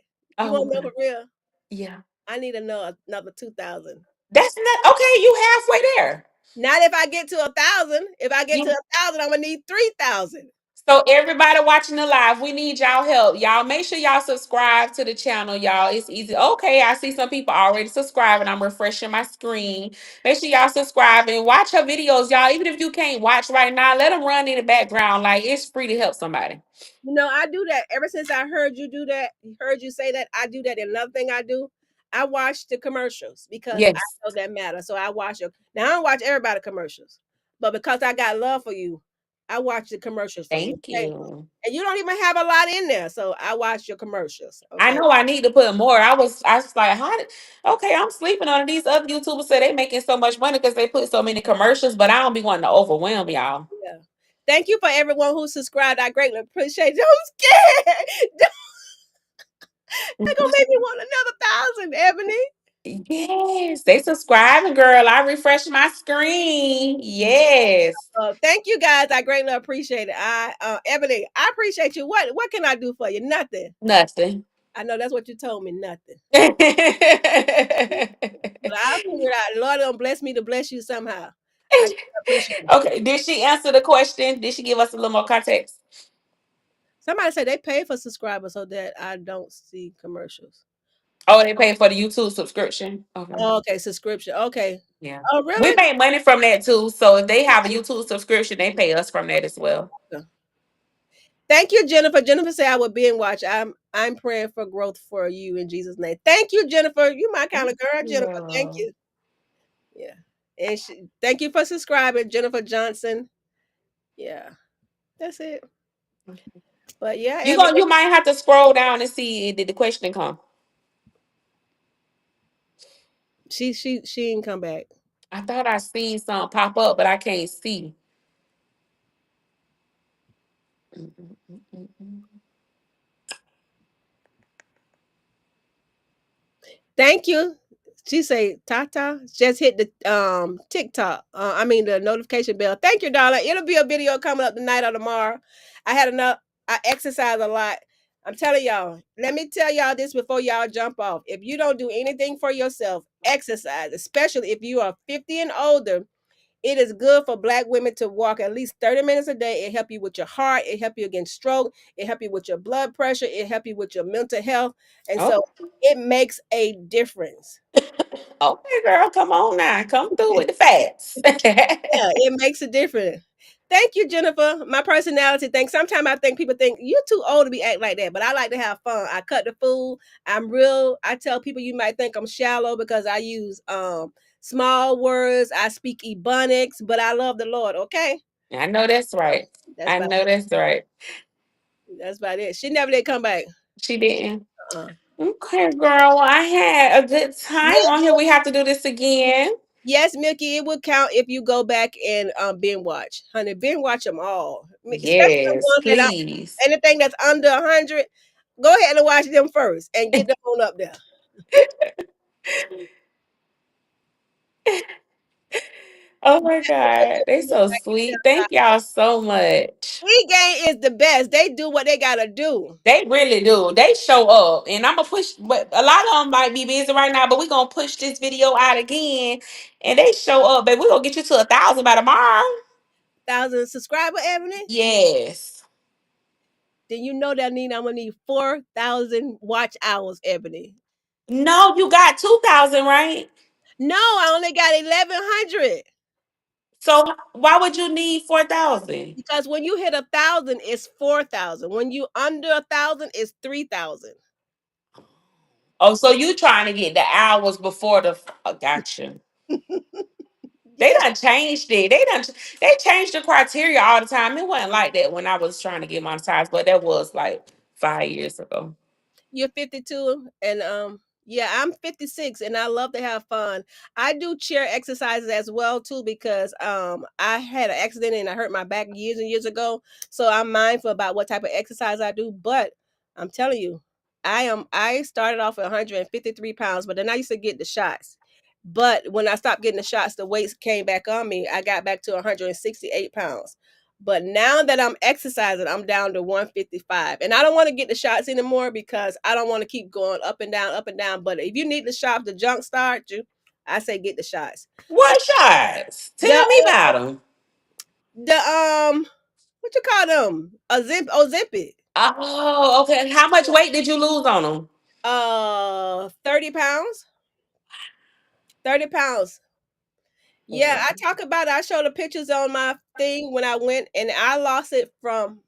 [SPEAKER 2] You
[SPEAKER 1] Oh,
[SPEAKER 2] want to know
[SPEAKER 1] okay.
[SPEAKER 2] for real?
[SPEAKER 1] Yeah.
[SPEAKER 2] I need to know another 2,000.
[SPEAKER 1] That's not okay. You halfway there.
[SPEAKER 2] Not if I get to 1,000. If I get to
[SPEAKER 1] You
[SPEAKER 2] 1,000, I'm gonna need 3,000.
[SPEAKER 1] so everybody watching the live, we need y'all help. Y'all make sure y'all subscribe to the channel, y'all. It's easy. Okay, I see some people already subscribing. I'm refreshing my screen. Make sure y'all subscribe and watch her videos, y'all. Even if you can't watch right now, let them run in the background. Like it's free to help somebody.
[SPEAKER 2] I do that ever since I heard you do that, heard you say that. I do that. And another thing I do, I watch the commercials because I
[SPEAKER 1] Yes.
[SPEAKER 2] know that matter. So I watch it. Now I don't watch everybody commercials, but because I got love for you, I watch the commercials for you.
[SPEAKER 1] Thank
[SPEAKER 2] Okay.
[SPEAKER 1] you.
[SPEAKER 2] And you don't even have a lot in there. So I watch your commercials.
[SPEAKER 1] I
[SPEAKER 2] Okay.
[SPEAKER 1] know I need to put more. I was like, how did okay, I'm sleeping on it. These other YouTubers say they making so much money because they put so many commercials, but I don't be wanting to overwhelm y'all.
[SPEAKER 2] Yeah. Thank you for everyone who subscribed. I greatly appreciate it. I'm scared. They're gonna make me want another 1,000, Ebony.
[SPEAKER 1] Yes, they subscribing, girl. I refresh my screen. Yes.
[SPEAKER 2] Thank you guys. I greatly appreciate it. Ebony, I appreciate you. What can I do for you? Nothing.
[SPEAKER 1] Nothing.
[SPEAKER 2] I know that's what you told me. Nothing.
[SPEAKER 1] Okay,
[SPEAKER 2] But I'll figure it out. Lord don't bless me to bless you somehow. I appreciate it.
[SPEAKER 1] did she answer the question? Did she give us a little more context?
[SPEAKER 2] Somebody said they pay for subscribers so that I don't see commercials.
[SPEAKER 1] Oh, they paid for the YouTube subscription. Okay.
[SPEAKER 2] Oh, okay, subscription. Okay.
[SPEAKER 1] Yeah.
[SPEAKER 2] Oh,
[SPEAKER 1] We
[SPEAKER 2] really?
[SPEAKER 1] make money from that too. So if they have a YouTube subscription, they pay us from that as well.
[SPEAKER 2] Yeah. Thank you, Jennifer. Jennifer said I would be in watch. I'm praying for growth for you in Jesus' name. Thank you, Jennifer. You my kind of girl, Jennifer. Thank
[SPEAKER 1] Yeah.
[SPEAKER 2] you. Yeah. And thank you for subscribing, Jennifer Johnson. Yeah. That's it. But yeah,
[SPEAKER 1] You might have to scroll down and see did the question come.
[SPEAKER 2] she didn't come back.
[SPEAKER 1] I thought I seen something pop up, but I can't see. Mm, mm, mm, mm, mm.
[SPEAKER 2] Thank you. She say, Tata, just hit the TikTok. I mean the notification bell. Thank you, darling. It'll be a video coming up tonight or tomorrow. I had enough. I exercise a lot. I'm telling y'all. Let me tell y'all this before y'all jump off. If you don't do anything for yourself, exercise, especially if you are 50 and older. It is good for Black women to walk at least 30 minutes a day. It help you with your heart. It help you against stroke. It help you with your blood pressure. It help you with your mental health. And
[SPEAKER 1] Oh,
[SPEAKER 2] so it makes a difference.
[SPEAKER 1] okay, girl, come on now, come through with the facts.
[SPEAKER 2] Yeah, it makes a difference. Thank you, Jennifer. My personality thing. Sometimes I think people think you're too old to be act like that, but I like to have fun. I cut the fool. I'm real. I tell people you might think I'm shallow because I use small words. I speak ebonics, but I love the Lord. Okay,
[SPEAKER 1] I know that's right.
[SPEAKER 2] that's
[SPEAKER 1] I
[SPEAKER 2] about
[SPEAKER 1] know that's right.
[SPEAKER 2] that's about it. She never did come back.
[SPEAKER 1] She didn't.
[SPEAKER 2] Uh-uh.
[SPEAKER 1] Okay, girl. Well, I had a good time on here. We have to do this again.
[SPEAKER 2] Yes, Milky, it would count if you go back and binge watch. Honey, binge watch them all. Especially the
[SPEAKER 1] Yes,
[SPEAKER 2] ones that are
[SPEAKER 1] please.
[SPEAKER 2] anything that's under 100. Go ahead and watch them first and get them on up there.
[SPEAKER 1] Oh my God. They so sweet. Thank y'all so much.
[SPEAKER 2] We Game is the best. They do what they gotta do.
[SPEAKER 1] They really do. They show up. And I'm gonna push, but a lot of them might be busy right now, but we're gonna push this video out again. And they show up, baby. We're gonna get you to 1,000 by tomorrow.
[SPEAKER 2] 1,000 subscriber, Ebony.
[SPEAKER 1] Yes.
[SPEAKER 2] Then you know that I'm gonna need 4,000 watch hours, Ebony.
[SPEAKER 1] No, you got 2,000, right?
[SPEAKER 2] No, I only got 1,100.
[SPEAKER 1] So why would you need 4,000?
[SPEAKER 2] Because when you hit 1,000, it's 4,000. When you under 1,000, it's 3,000.
[SPEAKER 1] Oh, so you trying to get the hours before the gotcha. They
[SPEAKER 2] Yeah,
[SPEAKER 1] done changed it. They changed the criteria all the time. It wasn't like that when I was trying to get monetized, but that was like 5 years ago.
[SPEAKER 2] you're 52, and yeah, I'm 56, and I love to have fun. I do chair exercises as well too because I had an accident and I hurt my back years and years ago, so I'm mindful about what type of exercise I do. But I'm telling you, I started off at 153 pounds, but then I used to get the shots. But when I stopped getting the shots, the weights came back on me. I got back to 168 pounds. But now that I'm exercising, I'm down to 155. And I don't want to get the shots anymore because I don't want to keep going up and down, up and down. But if you need the shot to jump start you, I say get the shots.
[SPEAKER 1] What shots?
[SPEAKER 2] The
[SPEAKER 1] Tell me about them.
[SPEAKER 2] the what you call them? Ozempic.
[SPEAKER 1] Oh, okay. How much weight did you lose on them?
[SPEAKER 2] 30 pounds. 30 pounds. Yeah, I talk about it. I show the pictures on my thing when I went, and I lost it from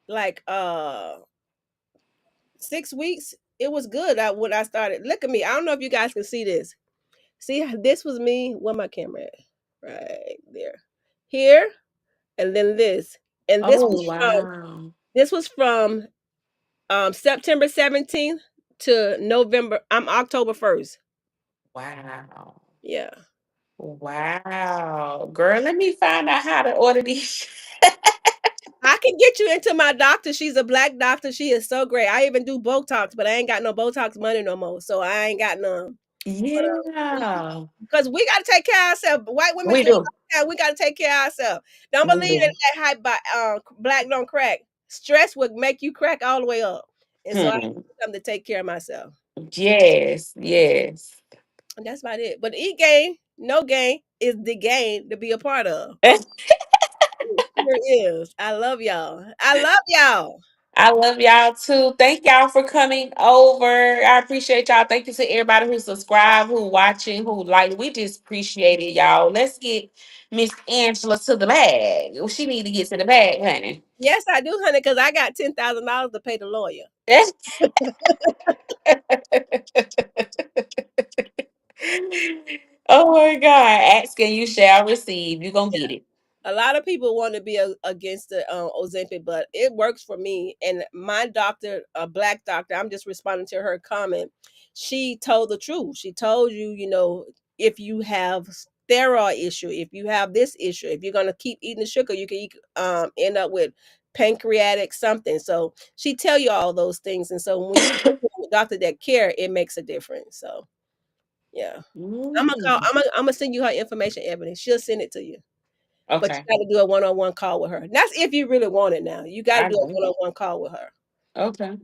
[SPEAKER 2] like 6 weeks. It was good when I started. Look at me. I don't know if you guys can see this. See, this was me. Where my camera at? Right there. Here, and then this. And
[SPEAKER 1] Oh, wow.
[SPEAKER 2] this was from September 17th to November. I'm October 1st.
[SPEAKER 1] Wow.
[SPEAKER 2] Yeah.
[SPEAKER 1] Wow. Girl, let me find out how to order these.
[SPEAKER 2] I can get you into my doctor. She's a black doctor. She is so great. I even do Botox, but I ain't got no Botox money no more. So I ain't got none.
[SPEAKER 1] Yeah.
[SPEAKER 2] Because we got to take care of ourselves. White women
[SPEAKER 1] We
[SPEAKER 2] drink
[SPEAKER 1] do.
[SPEAKER 2] alcohol. We got to take care of ourselves. Don't
[SPEAKER 1] We
[SPEAKER 2] believe in
[SPEAKER 1] do.
[SPEAKER 2] that hype by black don't crack. Stress would make you crack all the way up. And so I
[SPEAKER 1] Hmm.
[SPEAKER 2] do something to take care of myself.
[SPEAKER 1] Yes. Yes.
[SPEAKER 2] And that's about it. But eat gain, no gain is the gain to be a part of. It sure is. I love y'all. I love y'all.
[SPEAKER 1] I love y'all too. Thank y'all for coming over. I appreciate y'all. Thank you to everybody who subscribed, who watching, who like. We just appreciate it, y'all. Let's get Miss Angela to the bag. She need to get to the bag, honey.
[SPEAKER 2] Yes, I do, honey, because I got $10,000 to pay the lawyer.
[SPEAKER 1] Oh my God. Ask and you shall receive. You're gonna get it.
[SPEAKER 2] A lot of people want to be against the Ozempic, but it works for me. And my doctor, a black doctor, I'm just responding to her comment. She told the truth. She told you, if you have steroid issue, if you have this issue, if you're gonna keep eating the sugar, you can end up with pancreatic something. So she tell you all those things. And so when you go to a doctor that care, it makes a difference. So yeah, I'm gonna call.
[SPEAKER 1] Mhm.
[SPEAKER 2] I'm gonna send you her information, Ebony. She'll send it to you. But
[SPEAKER 1] Okay.
[SPEAKER 2] you gotta do a one-on-one call with her. That's if you really want it now. You gotta
[SPEAKER 1] I
[SPEAKER 2] do a
[SPEAKER 1] know.
[SPEAKER 2] one-on-one call with her.
[SPEAKER 1] Okay.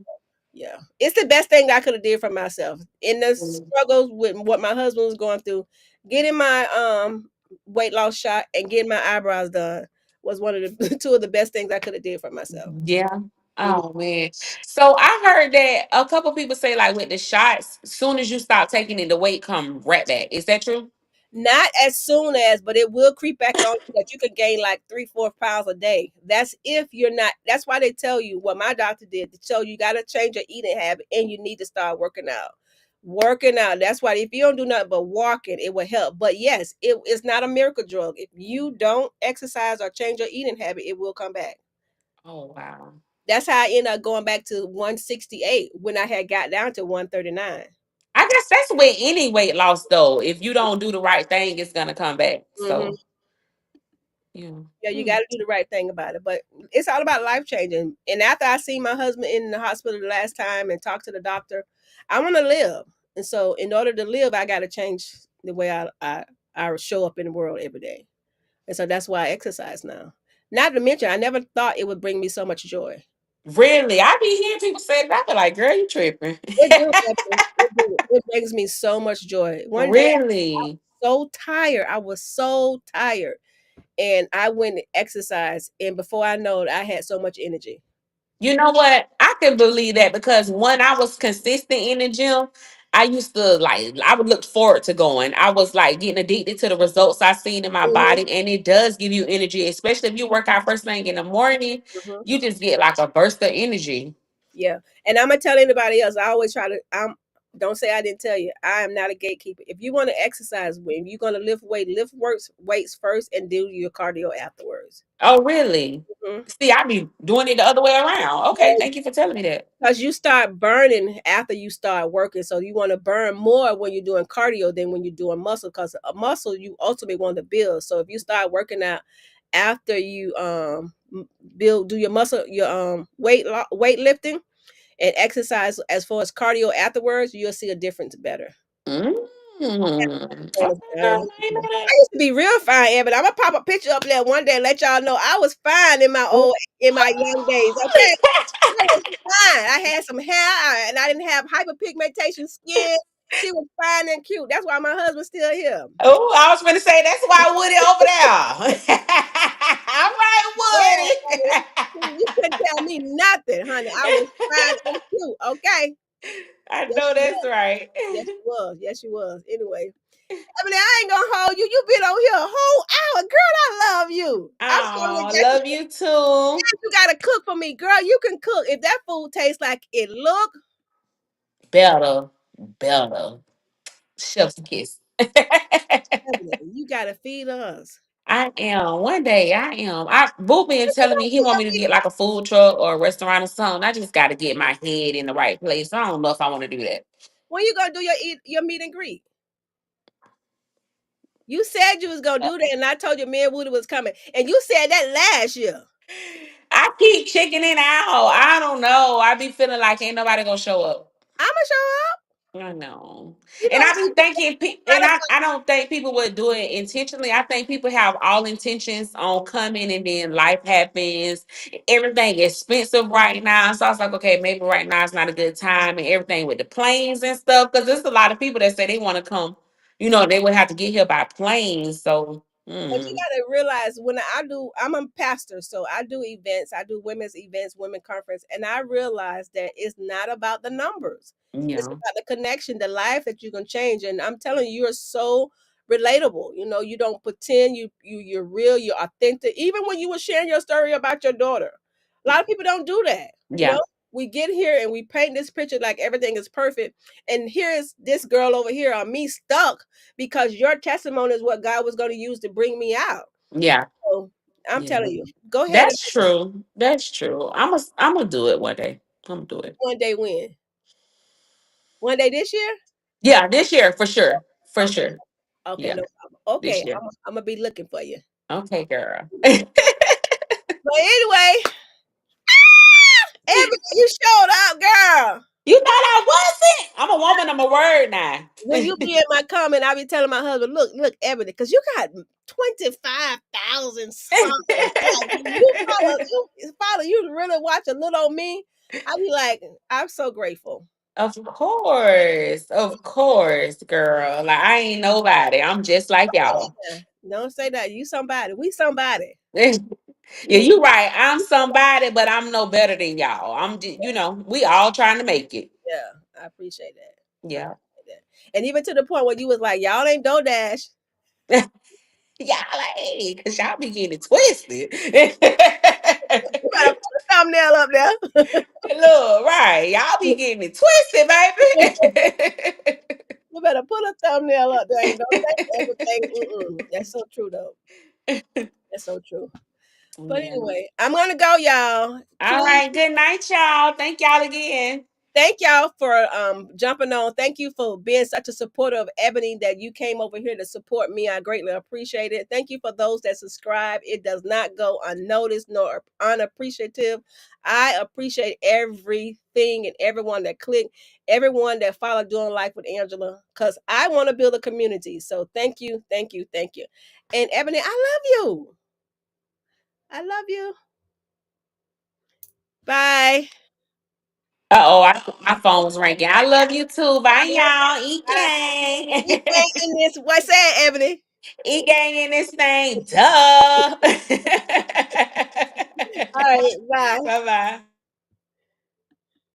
[SPEAKER 2] Yeah. It's the best thing I could have did for myself. In the struggles with what my husband was going through, getting my weight loss shot and getting my eyebrows done was one of the two of the best things I could have did for myself.
[SPEAKER 1] Yeah.
[SPEAKER 2] Mhm.
[SPEAKER 1] Oh man. So I heard that a couple people say like with the shots, soon as you stop taking it, the weight come right back. Is that true?
[SPEAKER 2] Not as soon as, but it will creep back on you that you could gain like 3-4 pounds a day. That's if you're not. That's why they tell you what my doctor did to tell you, you got to change your eating habit and you need to start working out. Working out. That's why if you don't do nothing but walking, it will help. But yes, it's not a miracle drug. If you don't exercise or change your eating habit, it will come back.
[SPEAKER 1] Oh wow.
[SPEAKER 2] That's how I ended up going back to 168 when I had got down to 139.
[SPEAKER 1] I guess that's with any weight loss though. If you don't do the right thing, it's gonna come back.
[SPEAKER 2] Mm-hmm.
[SPEAKER 1] So yeah.
[SPEAKER 2] Yeah, you
[SPEAKER 1] Hmm.
[SPEAKER 2] got to do the right thing about it. But it's all about life changing. And after I seen my husband in the hospital the last time and talked to the doctor, I want to live. And so, in order to live, I got to change the way I show up in the world every day. And so that's why I exercise now. Not to mention, I never thought it would bring me so much joy.
[SPEAKER 1] Really, I be hearing people say that. I be like, girl, you tripping.
[SPEAKER 2] It do, Stephanie. It do. It brings me so much joy. One day,
[SPEAKER 1] Really?
[SPEAKER 2] so tired. I was so tired, and I went and exercised, and before I know it, I had so much energy.
[SPEAKER 1] You know what? I can believe that because when I was consistent in the gym, I used to like I would look forward to going. I was like getting addicted to the results I seen in my
[SPEAKER 2] Mhm,
[SPEAKER 1] body, and it does give you energy, especially if you work out first thing in the morning.
[SPEAKER 2] mhm.
[SPEAKER 1] You just get like a burst of energy.
[SPEAKER 2] Yeah, and I'm gonna tell anybody else. I always try to. Don't say I didn't tell you. I am not a gatekeeper. If you want to exercise, when you're going to lift weights first and do your cardio afterwards.
[SPEAKER 1] Oh, really?
[SPEAKER 2] Mm-hmm.
[SPEAKER 1] See, I be doing it the other way around. Okay, thank you for telling me that.
[SPEAKER 2] Because you start burning after you start working. So you want to burn more when you're doing cardio than when you're doing muscle, because a muscle you ultimately want to build. So if you start working out after you do your muscle, your weightlifting and exercise as far as cardio afterwards, you'll see a difference better.
[SPEAKER 1] Mm.
[SPEAKER 2] I
[SPEAKER 1] Okay, girl, I ain't know that.
[SPEAKER 2] used to be real fine, but I'm gonna pop a picture up there one day and let y'all know I was fine in my young days. Okay, I was fine. I had some hair and I didn't have hyperpigmentation skin. She was fine and cute. That's why my husband's still here.
[SPEAKER 1] Oh, I was gonna say that's why Woody over there. All
[SPEAKER 2] Yeah,
[SPEAKER 1] right,
[SPEAKER 2] honey.
[SPEAKER 1] Woody.
[SPEAKER 2] You couldn't tell me nothing, honey. I was fine and cute. Okay.
[SPEAKER 1] I
[SPEAKER 2] Yes,
[SPEAKER 1] know
[SPEAKER 2] she
[SPEAKER 1] that's
[SPEAKER 2] was.
[SPEAKER 1] right.
[SPEAKER 2] Yes, she was. Yes, she was. Anyway, Emily, I ain't gonna hold you. You been on here a whole hour, girl. I love you. I'm sorry
[SPEAKER 1] Oh,
[SPEAKER 2] that
[SPEAKER 1] love you too.
[SPEAKER 2] you gotta cook for me, girl. You can cook if that food tastes like it look.
[SPEAKER 1] Better, better. Chef's kiss.
[SPEAKER 2] Emily, you gotta feed us.
[SPEAKER 1] I am. One day I am. Boo been telling me he want me to get like a food truck or a restaurant or something. I just got to get my head in the right place. I don't know if I want to do that.
[SPEAKER 2] When you gonna do your meet and greet? You said you was gonna
[SPEAKER 1] Uh,
[SPEAKER 2] do that, and I told you me and Woody was coming, and you said that last year.
[SPEAKER 1] I keep chickening out. I don't know. I be feeling like ain't nobody gonna show up.
[SPEAKER 2] I'ma show up.
[SPEAKER 1] I know.
[SPEAKER 2] You
[SPEAKER 1] And
[SPEAKER 2] know,
[SPEAKER 1] I be thinking, and
[SPEAKER 2] gotta
[SPEAKER 1] I don't think people would do it intentionally. I think people have all intentions on coming and then life happens. Everything expensive right now. So I was like, okay, maybe right now is not a good time and everything with the planes and stuff. Because there's a lot of people that say they want to come. They would have to get here by plane. So,
[SPEAKER 2] But you gotta realize when I'm a pastor, so I do events, I do women's events, women conference, and I realize that it's not about the numbers. It's
[SPEAKER 1] yeah.
[SPEAKER 2] about the connection, the life that you can change. And I'm telling you, you're so relatable. You don't pretend, you're real, you're authentic. Even when you were sharing your story about your daughter. A lot of people don't do that.
[SPEAKER 1] Yeah.
[SPEAKER 2] We get here and we paint this picture like everything is perfect. And here's this girl over here on me stuck because your testimony is what God was going to use to bring me out.
[SPEAKER 1] Yeah.
[SPEAKER 2] So I'm
[SPEAKER 1] Yeah.
[SPEAKER 2] telling you, go ahead and
[SPEAKER 1] That's true. That's true. I'm gonna do it one day. I'm gonna do it.
[SPEAKER 2] one day win. One day this year?
[SPEAKER 1] Yeah, this year for sure. For
[SPEAKER 2] Okay.
[SPEAKER 1] sure.
[SPEAKER 2] Okay,
[SPEAKER 1] Yeah,
[SPEAKER 2] no problem. Okay,
[SPEAKER 1] this year.
[SPEAKER 2] I'm gonna be looking for you.
[SPEAKER 1] Okay, girl.
[SPEAKER 2] But anyway, Ebony, you showed up, girl.
[SPEAKER 1] You thought I wasn't? I'm a woman. I'm a word now.
[SPEAKER 2] When you be in my comment, I be telling my husband, look, Ebony, because you got 25,000 followers. Like, you really watch a little on me. I be like, I'm so grateful.
[SPEAKER 1] Of course, girl. Like I ain't nobody. I'm just like y'all.
[SPEAKER 2] Don't say that. You somebody. We somebody.
[SPEAKER 1] Yeah,
[SPEAKER 2] We
[SPEAKER 1] you right. I'm somebody, but I'm no better than y'all. I'm just, we all trying to make it.
[SPEAKER 2] Yeah, I appreciate that. I
[SPEAKER 1] Yeah.
[SPEAKER 2] appreciate that. And even to the point where you was like, y'all ain't DoorDash.
[SPEAKER 1] Y'all like, cause y'all be getting it twisted.
[SPEAKER 2] You gotta put a thumbnail up there.
[SPEAKER 1] Look, right. Y'all be getting it twisted, baby.
[SPEAKER 2] You better put a thumbnail up there. And don't say everything. Mm-mm. That's so true, though. That's so true. But
[SPEAKER 1] Yeah.
[SPEAKER 2] anyway, I'm gonna go, y'all.
[SPEAKER 1] All
[SPEAKER 2] Please,
[SPEAKER 1] right. Good night, y'all. Thank y'all again.
[SPEAKER 2] thank y'all for jumping on. Thank you for being such a supporter of Ebony that you came over here to support me. I greatly appreciate it. Thank you for those that subscribe. It does not go unnoticed nor unappreciative. I appreciate everything and everyone that clicked, everyone that followed Doing Life with Angela, because I want to build a community. So thank you, thank you, thank you. And Ebony, I love you. I love you. Bye.
[SPEAKER 1] My phone was ringing. I love you too. Bye, y'all. Eat
[SPEAKER 2] Bye. You
[SPEAKER 1] gang.
[SPEAKER 2] ain't in this. What's that, Ebony?
[SPEAKER 1] Eat gang in this thing. Duh.
[SPEAKER 2] All right, bye.
[SPEAKER 1] Bye bye.